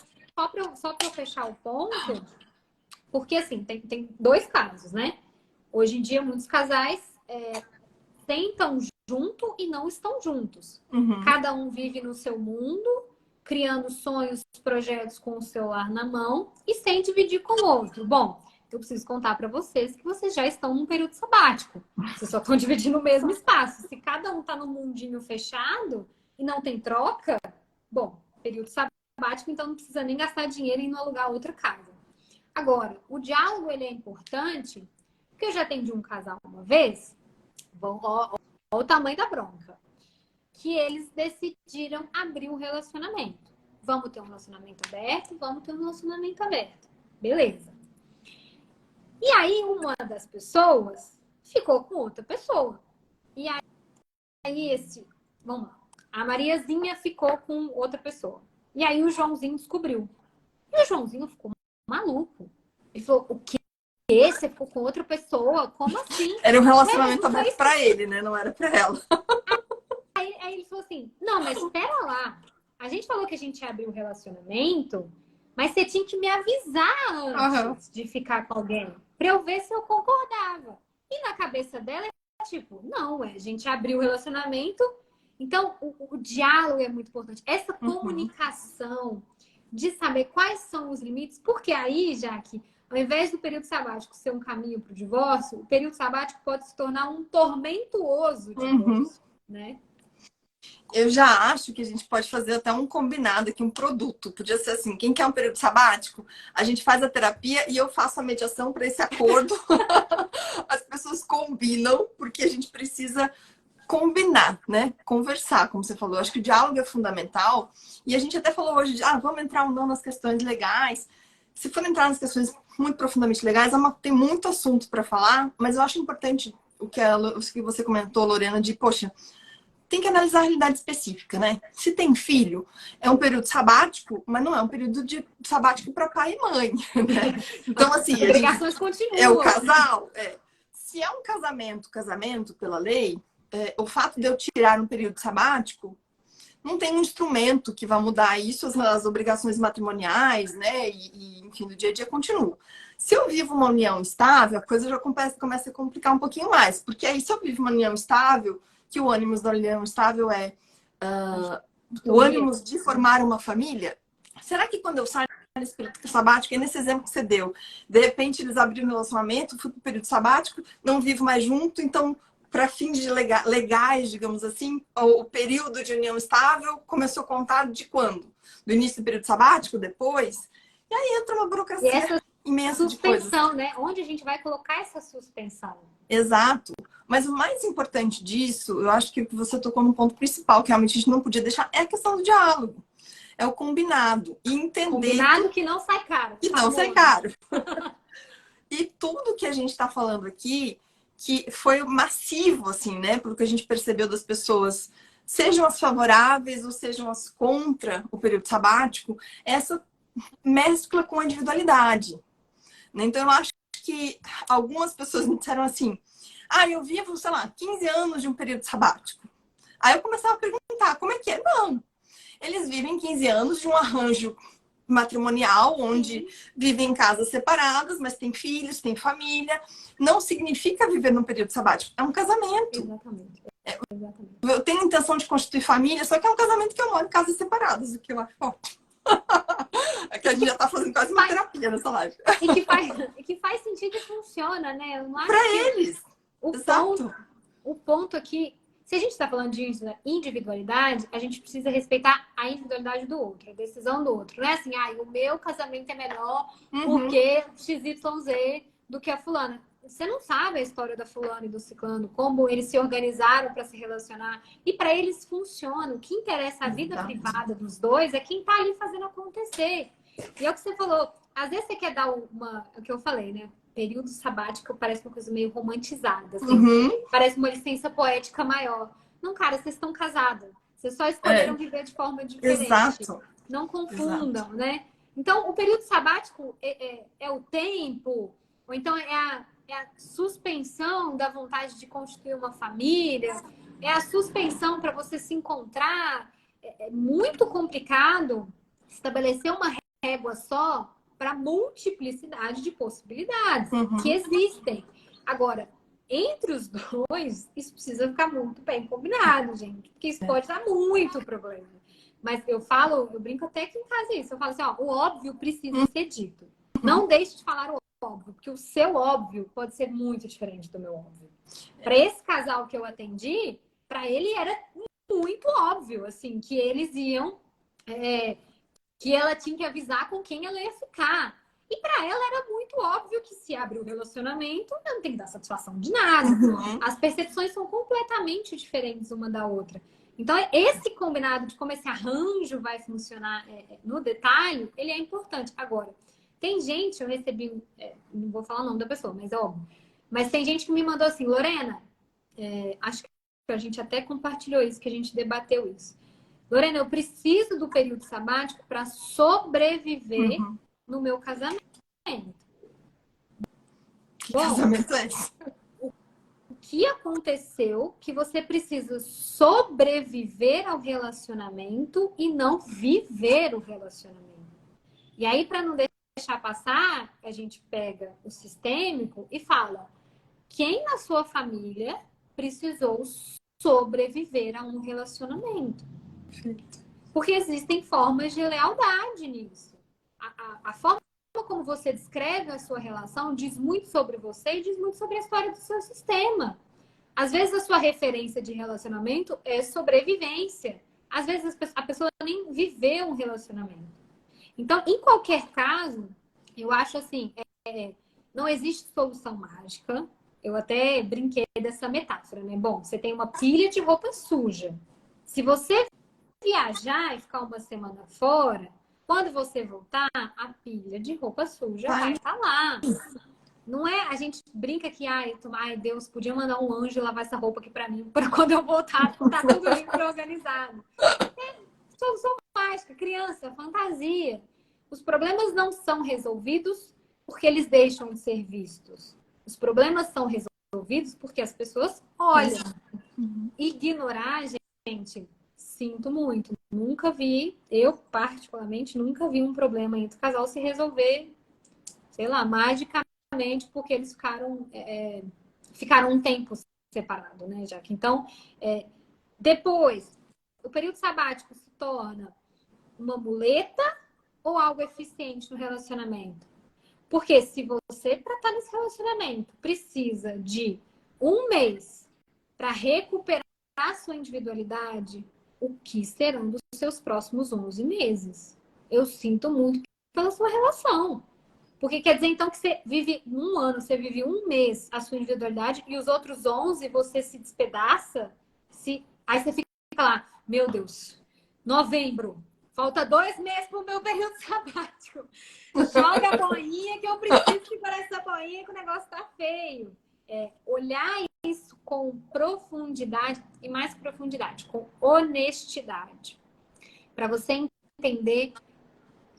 só para eu fechar o ponto, porque assim, tem dois casos, né? Hoje em dia, muitos casais sentam junto e não estão juntos. Uhum. Cada um vive no seu mundo, criando sonhos, projetos com o celular na mão e sem dividir com o outro. Bom, eu preciso contar para vocês que vocês já estão num período sabático. Vocês só estão dividindo o mesmo espaço. Se cada um está num mundinho fechado e não tem troca, bom, período sabático, então não precisa nem gastar dinheiro em alugar outra casa. Agora, o diálogo ele é importante, porque eu já atendi um casal uma vez, ó o tamanho da bronca, que eles decidiram abrir um relacionamento. Vamos ter um relacionamento aberto? Vamos ter um relacionamento aberto. Beleza. E aí, uma das pessoas ficou com outra pessoa. E aí vamos lá. A Mariazinha ficou com outra pessoa. E aí, o Joãozinho descobriu. E o Joãozinho ficou maluco. Ele falou, o quê? Você ficou com outra pessoa? Como assim? Era um relacionamento aberto pra ele, né? Não era pra ela. Aí ele falou assim, não, mas espera lá. A gente falou que a gente ia abrir um relacionamento, mas você tinha que me avisar antes de ficar com alguém, pra eu ver se eu concordava. E na cabeça dela é tipo, não, a gente abriu o relacionamento, então o diálogo é muito importante. Essa comunicação de saber quais são os limites, porque aí, Jaque, Ao invés do período sabático ser um caminho para o divórcio, o período sabático pode se tornar um tormentuoso divórcio, né? Eu já acho que a gente pode fazer até um combinado aqui, um produto. Podia ser assim, quem quer um período sabático, a gente faz a terapia e eu faço a mediação para esse acordo. As pessoas combinam, porque a gente precisa combinar, né? Conversar, como você falou. Eu acho que o diálogo é fundamental. E a gente até falou hoje de, vamos entrar ou não nas questões legais. Se for entrar nas questões muito profundamente legais, tem muito assunto para falar, mas eu acho importante o que você comentou, Lorena, de, poxa, tem que analisar a realidade específica, né? Se tem filho, é um período sabático, mas não é um período de sabático para pai e mãe, né? Então, assim, as obrigações continuam. É o casal. Se é um casamento pela lei, o fato de eu tirar um período sabático, não tem um instrumento que vai mudar isso, as obrigações matrimoniais, né? E enfim, do dia a dia continua. Se eu vivo uma união estável, a coisa já começa a complicar um pouquinho mais. Porque aí, se eu vivo uma união estável, que o ânimo da união estável é o ânimo de formar uma família, será que quando eu saio nesse período sabático, é nesse exemplo que você deu, de repente eles abriram um relacionamento, fui para o período sabático, não vivo mais junto, então, para fins legais, digamos assim, o período de união estável começou a contar de quando? Do início do período sabático, depois? E aí entra uma burocracia imensa de coisas. Suspensão, né? Onde a gente vai colocar essa suspensão? Exato. Mas o mais importante disso, eu acho que você tocou no ponto principal, que realmente a gente não podia deixar, é a questão do diálogo. É o combinado. E entender... Combinado que não sai caro. Que não sai caro. E tudo que a gente está falando aqui, que foi massivo, assim, né? Pelo que a gente percebeu das pessoas, sejam as favoráveis ou sejam as contra o período sabático, essa mescla com a individualidade. Então, eu acho que algumas pessoas me disseram assim, eu vivo, sei lá, 15 anos de um período sabático. Aí eu começava a perguntar, como é que é? Não. Eles vivem 15 anos de um arranjo matrimonial, onde vivem em casas separadas, mas tem filhos, tem família. Não significa viver num período sabático. É um casamento. Exatamente. Eu tenho intenção de constituir família, só que é um casamento que eu moro em casas separadas, o que eu acho ótimo. É que a gente já tá fazendo quase uma terapia nessa live. E que faz sentido e funciona, né? Para eles. O ponto aqui, se a gente está falando de individualidade, a gente precisa respeitar a individualidade do outro, a decisão do outro. Não é assim, o meu casamento é melhor porque XYZ do que a fulana. Você não sabe a história da fulana e do ciclano, como eles se organizaram para se relacionar. E para eles funciona. O que interessa a vida privada dos dois é quem está ali fazendo acontecer. E é o que você falou. Às vezes você quer dar o que eu falei, né? Período sabático parece uma coisa meio romantizada. Assim. Parece uma licença poética maior. Não, cara, vocês estão casados. Vocês só escolheram viver de forma diferente. Exato. Não confundam, né? Então, o período sabático é o tempo, ou então é a suspensão da vontade de constituir uma família, é a suspensão para você se encontrar. É muito complicado estabelecer uma régua só para multiplicidade de possibilidades que existem. Agora, entre os dois, isso precisa ficar muito bem combinado, gente, porque isso pode dar muito problema. Mas eu brinco até aqui em casa isso. Eu falo assim, o óbvio precisa ser dito. Não deixe de falar o óbvio, porque o seu óbvio pode ser muito diferente do meu óbvio. Para esse casal que eu atendi, para ele era muito óbvio, assim, que eles iam... que ela tinha que avisar com quem ela ia ficar. E para ela era muito óbvio que se abre o relacionamento, ela não tem que dar satisfação de nada. As percepções são completamente diferentes uma da outra. Então, esse combinado de como esse arranjo vai funcionar no detalhe, ele é importante. Agora, tem gente, eu recebi, não vou falar o nome da pessoa, mas é óbvio. Mas tem gente que me mandou assim, Lorena, acho que a gente até compartilhou isso, que a gente debateu isso. Lorena, eu preciso do período sabático para sobreviver no meu casamento. Bom, casamento é esse? O que aconteceu que você precisa sobreviver ao relacionamento e não viver o relacionamento? E aí, para não deixar passar, a gente pega o sistêmico e fala: quem na sua família precisou sobreviver a um relacionamento? Porque existem formas de lealdade nisso. A forma como como você descreve a sua relação diz muito sobre você e diz muito sobre a história do seu sistema. Às vezes a sua referência de relacionamento é sobrevivência. Às vezes a pessoa nem viveu um relacionamento. Então, em qualquer caso, eu acho assim, não existe solução mágica. Eu até brinquei dessa metáfora, né? Bom, você tem uma pilha de roupa suja. Se você viajar e ficar uma semana fora, quando você voltar, a pilha de roupa suja vai estar lá. Não é, a gente brinca que, ai, Deus, podia mandar um anjo lavar essa roupa aqui pra mim, para quando eu voltar, tá tudo limpo e organizado. É solução mágica, criança, fantasia. Os problemas não são resolvidos porque eles deixam de ser vistos. Os problemas são resolvidos porque as pessoas olham. Ignorar, gente, sinto muito. Nunca vi, eu particularmente, nunca vi um problema entre o casal se resolver, sei lá, magicamente, porque eles ficaram um tempo separados, né, Jaque? Então, depois, o período sabático se torna uma muleta ou algo eficiente no relacionamento? Porque se você, para estar nesse relacionamento, precisa de um mês para recuperar a sua individualidade, o que serão dos seus próximos 11 meses? Eu sinto muito pela sua relação. Porque quer dizer, então, que você vive um ano, você vive um mês a sua individualidade e os outros 11 você se despedaça. Aí você fica lá, meu Deus, novembro, falta 2 meses para o meu período sabático. Joga a boinha que eu preciso segurar essa boinha que o negócio tá feio. Olhar isso com profundidade e mais profundidade, com honestidade. Para você entender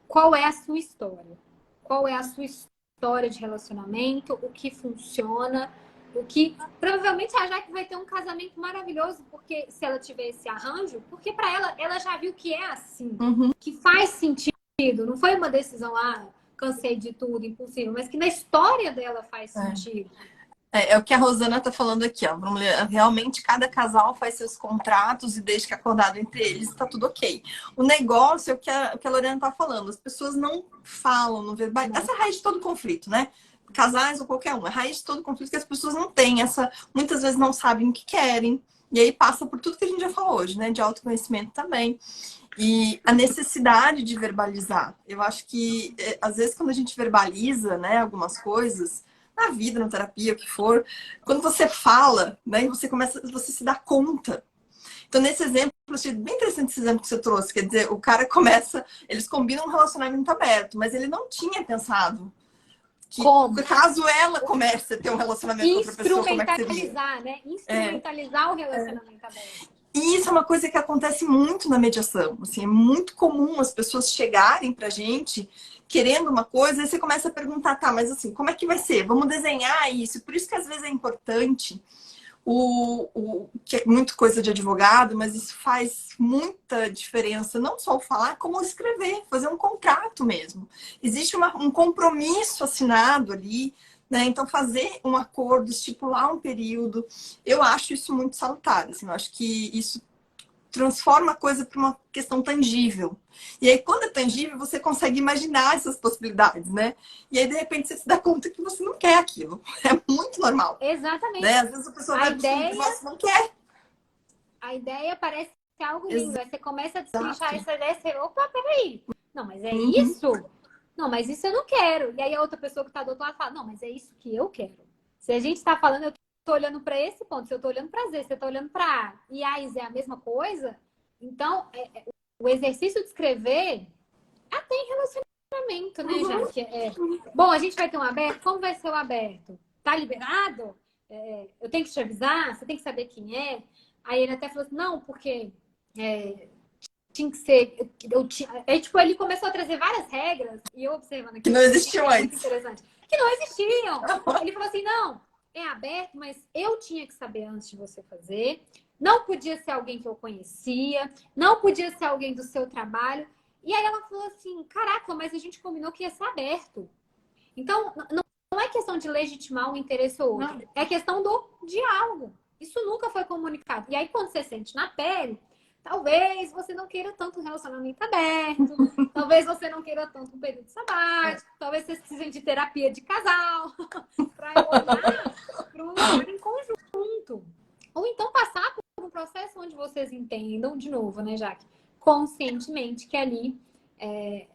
qual é a sua história. Qual é a sua história de relacionamento, o que funciona, o que... Provavelmente a Jaque vai ter um casamento maravilhoso, porque se ela tiver esse arranjo, porque para ela já viu que é assim, que faz sentido. Não foi uma decisão, cansei de tudo, impossível, mas que na história dela faz sentido. É o que a Rosana está falando aqui, ó. Realmente, cada casal faz seus contratos e desde que acordado entre eles, está tudo ok. O negócio é o que a Lorena está falando. As pessoas não falam, não verbalizam. Essa é a raiz de todo conflito, né? Casais ou qualquer um. A raiz de todo conflito é que as pessoas não têm essa... Muitas vezes não sabem o que querem. E aí passa por tudo que a gente já falou hoje, né? De autoconhecimento também. E a necessidade de verbalizar. Eu acho que, às vezes, quando a gente verbaliza, né, algumas coisas... na vida, na terapia, o que for, quando você fala, né, você se dá conta. Então, nesse exemplo, eu achei bem interessante esse exemplo que você trouxe, quer dizer, o cara começa, eles combinam um relacionamento aberto, mas ele não tinha pensado que, caso ela comece a ter um relacionamento com outra pessoa, como é que seria? Instrumentalizar, né? Instrumentalizar o relacionamento aberto. E isso é uma coisa que acontece muito na mediação. Assim, é muito comum as pessoas chegarem pra gente querendo uma coisa, e você começa a perguntar, tá, mas assim, como é que vai ser? Vamos desenhar isso. Por isso que às vezes é importante que é muito coisa de advogado, mas isso faz muita diferença, não só o falar, como o escrever, fazer um contrato mesmo. Existe um compromisso assinado ali, né? Então, fazer um acordo, estipular um período, eu acho isso muito salutar. Assim, eu acho que isso transforma a coisa para uma questão tangível. E aí, quando é tangível, você consegue imaginar essas possibilidades, né? E aí, de repente, você se dá conta que você não quer aquilo. É muito normal. Exatamente. Né? Às vezes a pessoa vai buscar que você não quer. A ideia parece ser algo lindo. Aí você começa a destrinchar essa ideia e você, opa, peraí. Não, mas é isso? Não, mas isso eu não quero. E aí a outra pessoa que está do outro lado fala, não, mas é isso que eu quero. Se a gente está falando, eu estou olhando para esse ponto, se eu estou olhando para Z, você está olhando para A, e A e Z é a mesma coisa, então o exercício de escrever até em relacionamento, né, gente? Bom, a gente vai ter um aberto, como vai ser o aberto? Tá liberado? Eu tenho que te avisar? Você tem que saber quem é? Aí ele até falou assim, não, porque tinha que ser... Aí, tipo, ele começou a trazer várias regras, e eu observando aqui... Que não existiam antes. Muito interessante. Que não existiam. Ele falou assim, não, é aberto, mas eu tinha que saber antes de você fazer. Não podia ser alguém que eu conhecia. Não podia ser alguém do seu trabalho. E aí ela falou assim, caraca, mas a gente combinou que ia ser aberto. Então, não é questão de legitimar um interesse ou outro. É questão do diálogo. Isso nunca foi comunicado. E aí, quando você sente na pele, Talvez você não queira tanto um relacionamento aberto, talvez você não queira tanto um período sabático, talvez vocês precisem de terapia de casal para olhar para um lugar em conjunto. Ou então passar por um processo onde vocês entendam, de novo, né, Jaque? Conscientemente que ali é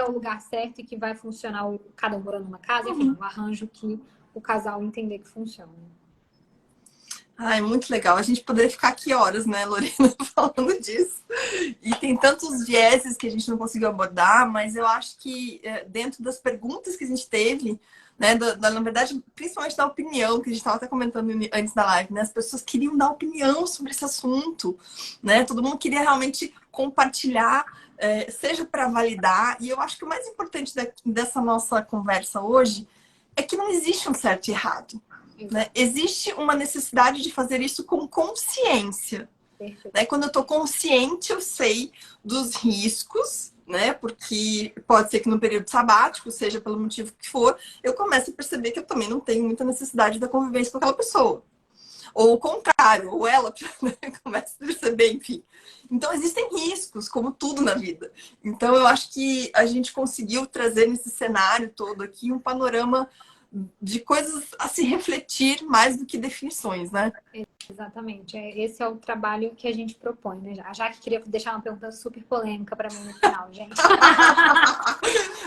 o lugar certo e que vai funcionar cada um morando numa casa, enfim, um arranjo que o casal entender que funciona. Ai, muito legal. A gente poderia ficar aqui horas, né, Lorena, falando disso. E tem tantos vieses que a gente não conseguiu abordar, mas eu acho que dentro das perguntas que a gente teve, né, na verdade, principalmente da opinião, que a gente estava até comentando antes da live, né, as pessoas queriam dar opinião sobre esse assunto, né, todo mundo queria realmente compartilhar, seja para validar, e eu acho que o mais importante dessa nossa conversa hoje é que não existe um certo e errado. Né? Existe uma necessidade de fazer isso com consciência. Né? Quando eu estou consciente, eu sei dos riscos, né? Porque pode ser que no período sabático, seja pelo motivo que for, eu comece a perceber que eu também não tenho muita necessidade da convivência com aquela pessoa. Ou o contrário, ou ela começa a perceber, enfim. Então, existem riscos, como tudo na vida. Então, eu acho que a gente conseguiu trazer nesse cenário todo aqui um panorama de coisas a se refletir mais do que definições, né? Exatamente. Esse é o trabalho que a gente propõe, né? A Jaque queria deixar uma pergunta super polêmica para mim no final, gente.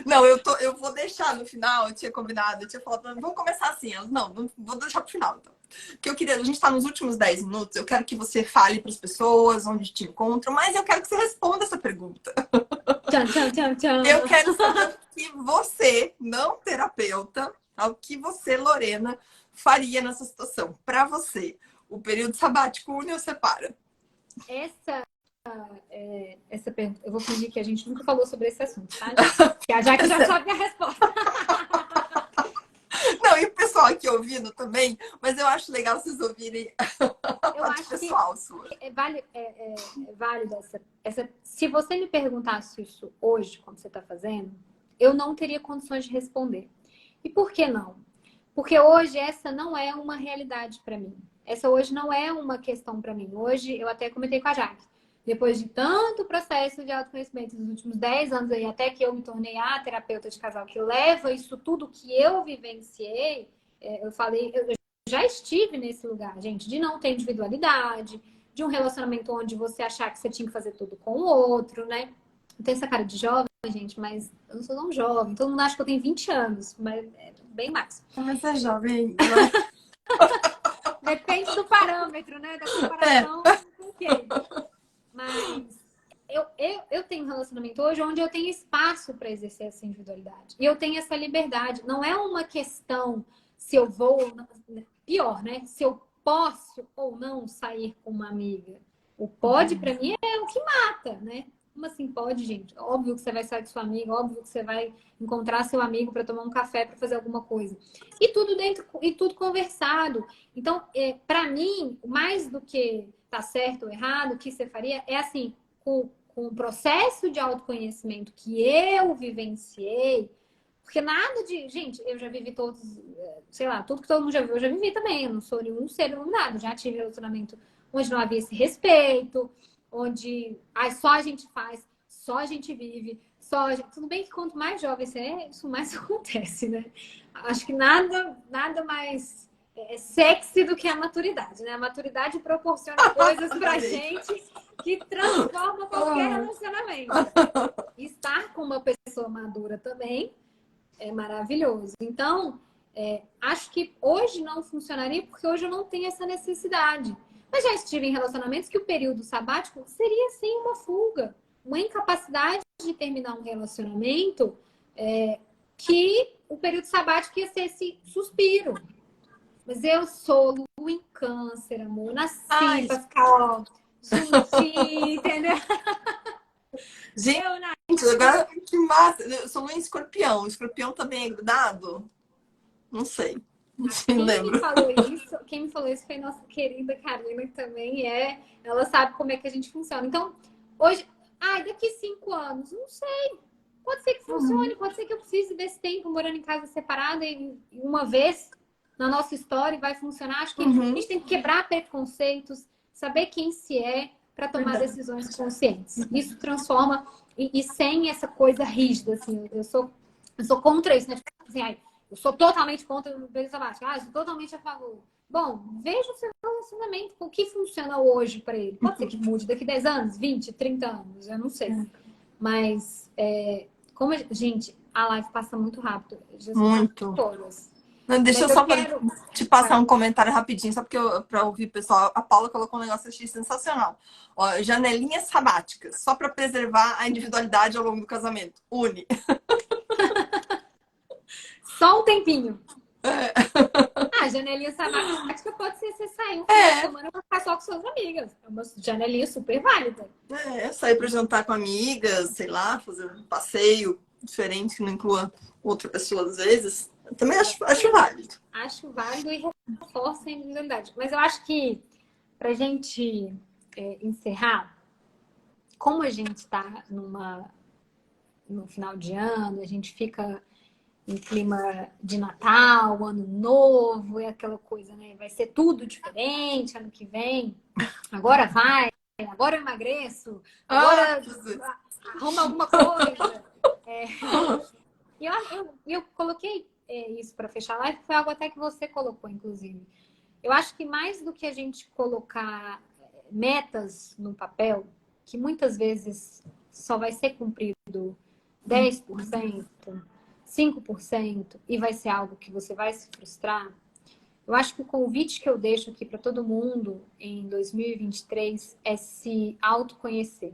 Não, eu vou deixar no final, eu tinha combinado, eu tinha falado, vamos começar assim. Não, vou deixar pro final, então. Porque eu queria, a gente está nos últimos 10 minutos, eu quero que você fale para as pessoas onde te encontram, mas eu quero que você responda essa pergunta. Tchan, tchan, tchan, tchan. Eu quero saber o que você, não terapeuta, o que você, Lorena, faria nessa situação? Para você, o período sabático une ou separa? Essa pergunta, eu vou fingir que a gente nunca falou sobre esse assunto, tá? Que a Jaque já sabe a resposta. Não, e o pessoal aqui ouvindo também, mas eu acho legal vocês ouvirem a parte pessoal sua. É válido se você me perguntasse isso hoje, como você está fazendo, eu não teria condições de responder. E por que não? Porque hoje essa não é uma realidade para mim. Essa hoje não é uma questão para mim. Hoje, eu até comentei com a Jaque, depois de tanto processo de autoconhecimento nos últimos 10 anos aí, até que eu me tornei a terapeuta de casal, que leva isso tudo que eu vivenciei, eu falei, eu já estive nesse lugar, gente, de não ter individualidade, de um relacionamento onde você achar que você tinha que fazer tudo com o outro, né? Eu tenho essa cara de jovem, gente, mas eu não sou tão jovem. Todo mundo acha que eu tenho 20 anos, mas é bem mais. Mas é jovem. Depende do parâmetro, né? Da comparação com quem. Mas eu tenho um relacionamento hoje onde eu tenho espaço para exercer essa individualidade. E eu tenho essa liberdade. Não é uma questão se eu vou... Pior, né? Se eu posso ou não sair com uma amiga. O pode, para mim, é o que mata, né? Como assim pode, gente? Óbvio que você vai sair com sua amiga, óbvio que você vai encontrar seu amigo para tomar um café, para fazer alguma coisa. E tudo dentro, e tudo conversado. Então, para mim, mais do que tá certo ou errado, o que você faria é assim, com o processo de autoconhecimento que eu vivenciei, porque nada de... Gente, eu já vivi todos, sei lá, tudo que todo mundo já viu, eu já vivi também. Eu não sou nenhum ser iluminado. Já tive relacionamento onde não havia esse respeito, onde só a gente faz, só a gente vive, Tudo bem que quanto mais jovem você é, isso mais acontece, né? Acho que nada mais sexy do que a maturidade, né? A maturidade proporciona coisas pra gente que transforma qualquer relacionamento. E estar com uma pessoa madura também é maravilhoso. Então, acho que hoje não funcionaria porque hoje eu não tenho essa necessidade. Mas já estive em relacionamentos que o período sabático seria sim uma fuga, uma incapacidade de terminar um relacionamento que o período sabático ia ser esse suspiro. Mas eu sou lua em câncer, amor. Eu nasci pra ficar, juntinho, entendeu? Gente, agora que massa. Eu sou lua em escorpião. Escorpião também é grudado? Não sei. Quem me falou isso foi nossa querida Karina, que também ela sabe como é que a gente funciona. Então, hoje, daqui 5 anos, não sei. Pode ser que funcione, pode ser que eu precise desse tempo morando em casa separada e uma vez na nossa história vai funcionar. Acho que a gente tem que quebrar preconceitos, saber quem se é, para tomar decisões conscientes. Isso transforma, e sem essa coisa rígida, assim, eu sou contra isso, né? Tipo assim, ai, eu sou totalmente contra o bebê sabático, eu sou totalmente a favor. Bom, veja o seu relacionamento, o que funciona hoje para ele. Pode ser que mude daqui 10 anos, 20, 30 anos, eu não sei. Mas, como gente, a live passa muito rápido. Já são Muito. todas. Não, deixa Mas eu só quero... te passar um comentário rapidinho, só porque para ouvir o pessoal. A Paula colocou um negócio que eu achei sensacional. Ó, janelinhas sabáticas, só para preservar a individualidade ao longo do casamento. Une. Só um tempinho. Ah, janelinha sabática pode ser você sair um final de semana pra ficar só com suas amigas. É uma janelinha super válida. Sair para jantar com amigas, sei lá, fazer um passeio diferente que não inclua outra pessoa às vezes. Eu também acho válido. Acho válido e reforça a individualidade. Mas eu acho que pra gente encerrar, como a gente está no final de ano, a gente fica em clima de Natal, Ano Novo, é aquela coisa, né? Vai ser tudo diferente ano que vem. Agora vai, agora eu emagreço, agora arruma alguma coisa. E eu coloquei isso para fechar a live, foi algo até que você colocou, inclusive. Eu acho que mais do que a gente colocar metas no papel, que muitas vezes só vai ser cumprido 10%, 5% e vai ser algo que você vai se frustrar. Eu acho que o convite que eu deixo aqui para todo mundo em 2023 é se autoconhecer.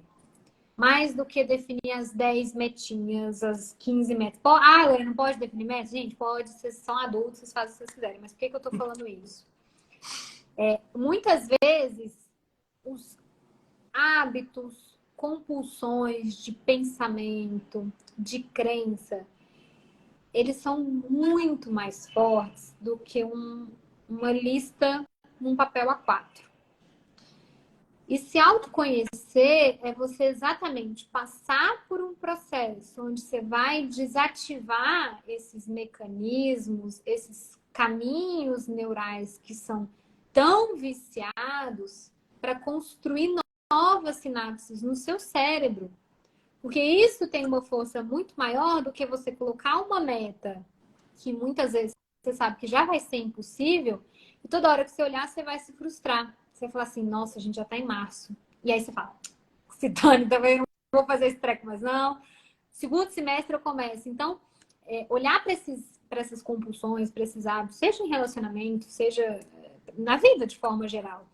Mais do que definir as 10 metinhas, as 15 metas. Lorena, não pode definir metas? Gente, pode, vocês são adultos, vocês fazem o que vocês quiserem. Mas por que eu tô falando isso? Muitas vezes, os hábitos, compulsões de pensamento, de crença, eles são muito mais fortes do que uma lista num papel A4. E se autoconhecer é você exatamente passar por um processo onde você vai desativar esses mecanismos, esses caminhos neurais que são tão viciados para construir novas sinapses no seu cérebro. Porque isso tem uma força muito maior do que você colocar uma meta que muitas vezes você sabe que já vai ser impossível e toda hora que você olhar você vai se frustrar. Você vai falar assim, nossa, a gente já tá em março. E aí você fala, se dane, também não vou fazer esse treco, mas não. Segundo semestre eu começo. Então, olhar para essas compulsões, para esses hábitos, seja em relacionamento, seja na vida de forma geral,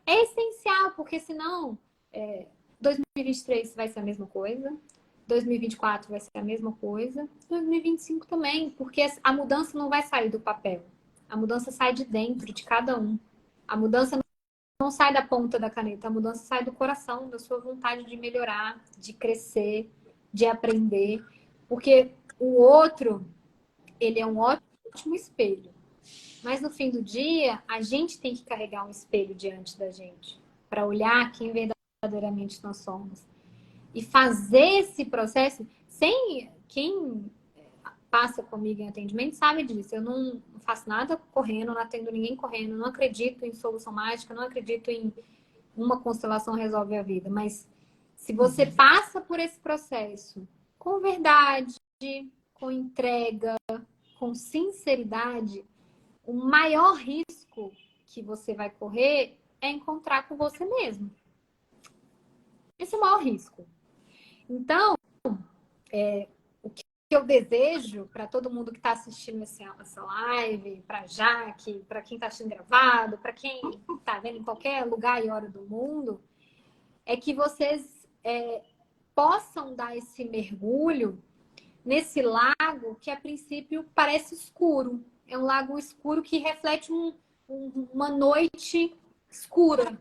é essencial, porque senão 2023 vai ser a mesma coisa, 2024 vai ser a mesma coisa, 2025 também, porque a mudança não vai sair do papel. A mudança sai de dentro de cada um. A mudança não sai da ponta da caneta, a mudança sai do coração, da sua vontade de melhorar, de crescer, de aprender. Porque o outro, ele é um ótimo espelho. Mas no fim do dia, a gente tem que carregar um espelho diante da gente para olhar quem verdadeiramente nós somos. E fazer esse processo sem quem passa comigo em atendimento sabe disso. Eu não faço nada correndo, não atendo ninguém correndo, não acredito em solução mágica, não acredito em uma constelação resolve a vida. Mas se você passa por esse processo com verdade, com entrega, com sinceridade, o maior risco que você vai correr é encontrar com você mesmo. Esse é o maior risco. Então, o que eu desejo para todo mundo que está assistindo essa live, para Jaque, para quem está assistindo gravado, para quem está vendo em qualquer lugar e hora do mundo, é que vocês possam dar esse mergulho nesse lago que a princípio parece escuro. É um lago escuro que reflete uma noite escura.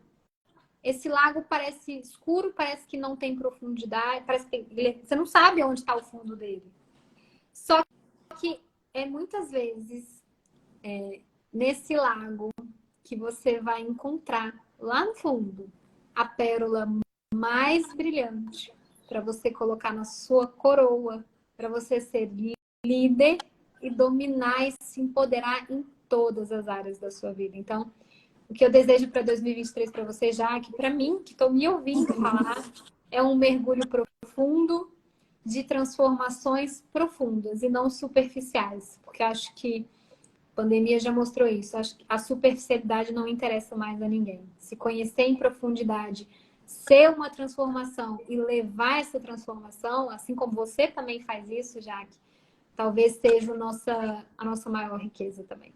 Esse lago parece escuro, parece que não tem profundidade, parece que você não sabe onde está o fundo dele. Só que muitas vezes nesse lago que você vai encontrar lá no fundo a pérola mais brilhante para você colocar na sua coroa, para você ser líder e dominar e se empoderar em todas as áreas da sua vida. Então, O que eu desejo para 2023 para você, já que para mim, que estou me ouvindo falar, é um mergulho profundo de transformações profundas e não superficiais. Porque acho que a pandemia já mostrou isso. Acho que a superficialidade não interessa mais a ninguém. Se conhecer em profundidade, ser uma transformação e levar essa transformação, assim como você também faz isso, Jaque, talvez seja a nossa maior riqueza também.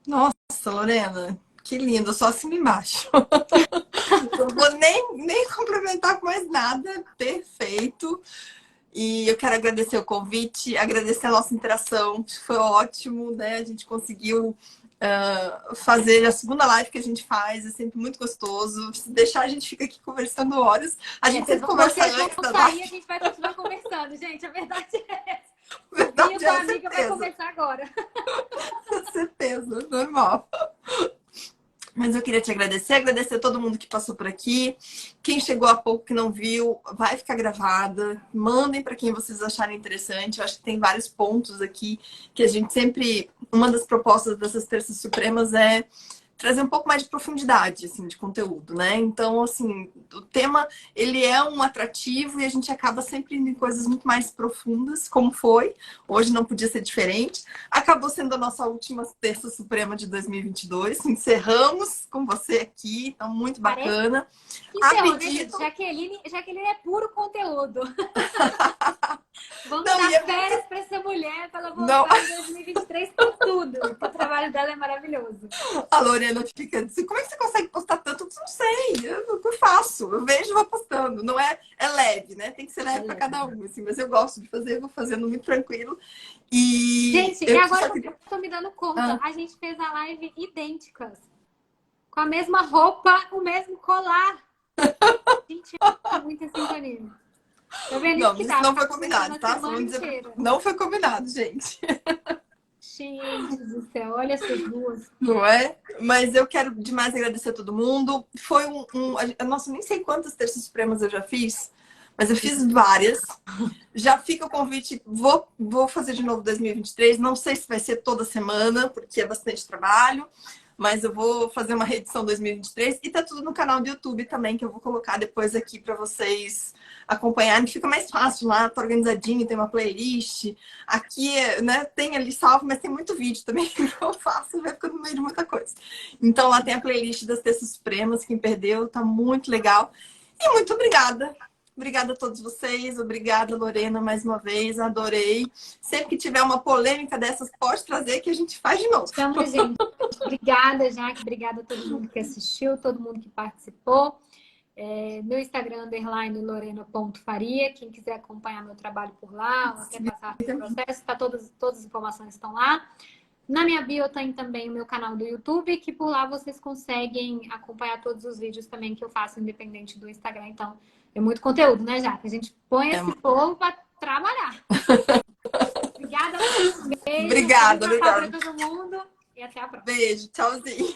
Nossa, Lorena, que lindo, só assim embaixo. Não vou nem complementar com mais nada, perfeito. E eu quero agradecer o convite, agradecer a nossa interação, foi ótimo, né? A gente conseguiu fazer a segunda live que a gente faz, é sempre muito gostoso. Se deixar, a gente fica aqui conversando horas. A gente sempre conversa antes da live. A gente vai continuar conversando, gente, a verdade é essa. Verdade, E a tua amiga vai conversar agora. Com certeza, normal. Mas eu queria te agradecer a todo mundo que passou por aqui. Quem chegou há pouco que não viu, vai ficar gravada. Mandem para quem vocês acharem interessante. Eu acho que tem vários pontos aqui que a gente sempre... Uma das propostas dessas terças supremas é trazer um pouco mais de profundidade, assim, de conteúdo, né? Então, assim, o tema, ele é um atrativo e a gente acaba sempre indo em coisas muito mais profundas, como foi. Hoje não podia ser diferente. Acabou sendo a nossa última terça suprema de 2022. Encerramos com você aqui, então muito bacana. Então, pedido... Jaqueline é puro conteúdo. Vamos dar férias para essa mulher, para ela voltar em 2023 com tudo. O trabalho dela é maravilhoso. A Lorena fica assim, como é que você consegue postar tanto? Eu não sei, eu faço. Eu vejo e vou postando. Não é leve, né? Tem que ser leve para cada um. Assim, mas eu gosto de fazer, vou fazendo muito tranquilo. E gente, e agora eu tô me dando conta. A gente fez a live idênticas. Com a mesma roupa, o mesmo colar. Gente, é muita sincronia. Tá vendo? Não, isso não foi combinado, tá? Não foi combinado, gente. Gente do céu, olha essas duas. Não é? Mas eu quero demais agradecer a todo mundo. Foi Nossa, nem sei quantas terças supremas eu já fiz, mas eu fiz várias. Já fica o convite, vou fazer de novo 2023. Não sei se vai ser toda semana, porque é bastante trabalho. Mas eu vou fazer uma reedição 2023 e tá tudo no canal do YouTube também, que eu vou colocar depois aqui para vocês acompanharem. Fica mais fácil lá, tá organizadinho, tem uma playlist. Aqui, né, tem ali salvo, mas tem muito vídeo também que eu faço, vai ficando no meio de muita coisa. Então lá tem a playlist das terças supremas, quem perdeu, tá muito legal. E muito obrigada. Obrigada a todos vocês, obrigada Lorena mais uma vez, adorei. Sempre que tiver uma polêmica dessas, pode trazer que a gente faz de novo. Então, gente, obrigada, Jaque, obrigada a todo mundo que assistiu, todo mundo que participou. Meu Instagram, _lorena.faria, quem quiser acompanhar meu trabalho por lá, ou até passar pelo processo, todas as informações estão lá. Na minha bio tem também o meu canal do YouTube, que por lá vocês conseguem acompanhar todos os vídeos também que eu faço, independente do Instagram. Então, é muito conteúdo, né, Jaque? A gente põe esse povo para trabalhar. Obrigada, beijo. Obrigada, Beijo para todo mundo e até a próxima. Beijo, tchauzinho.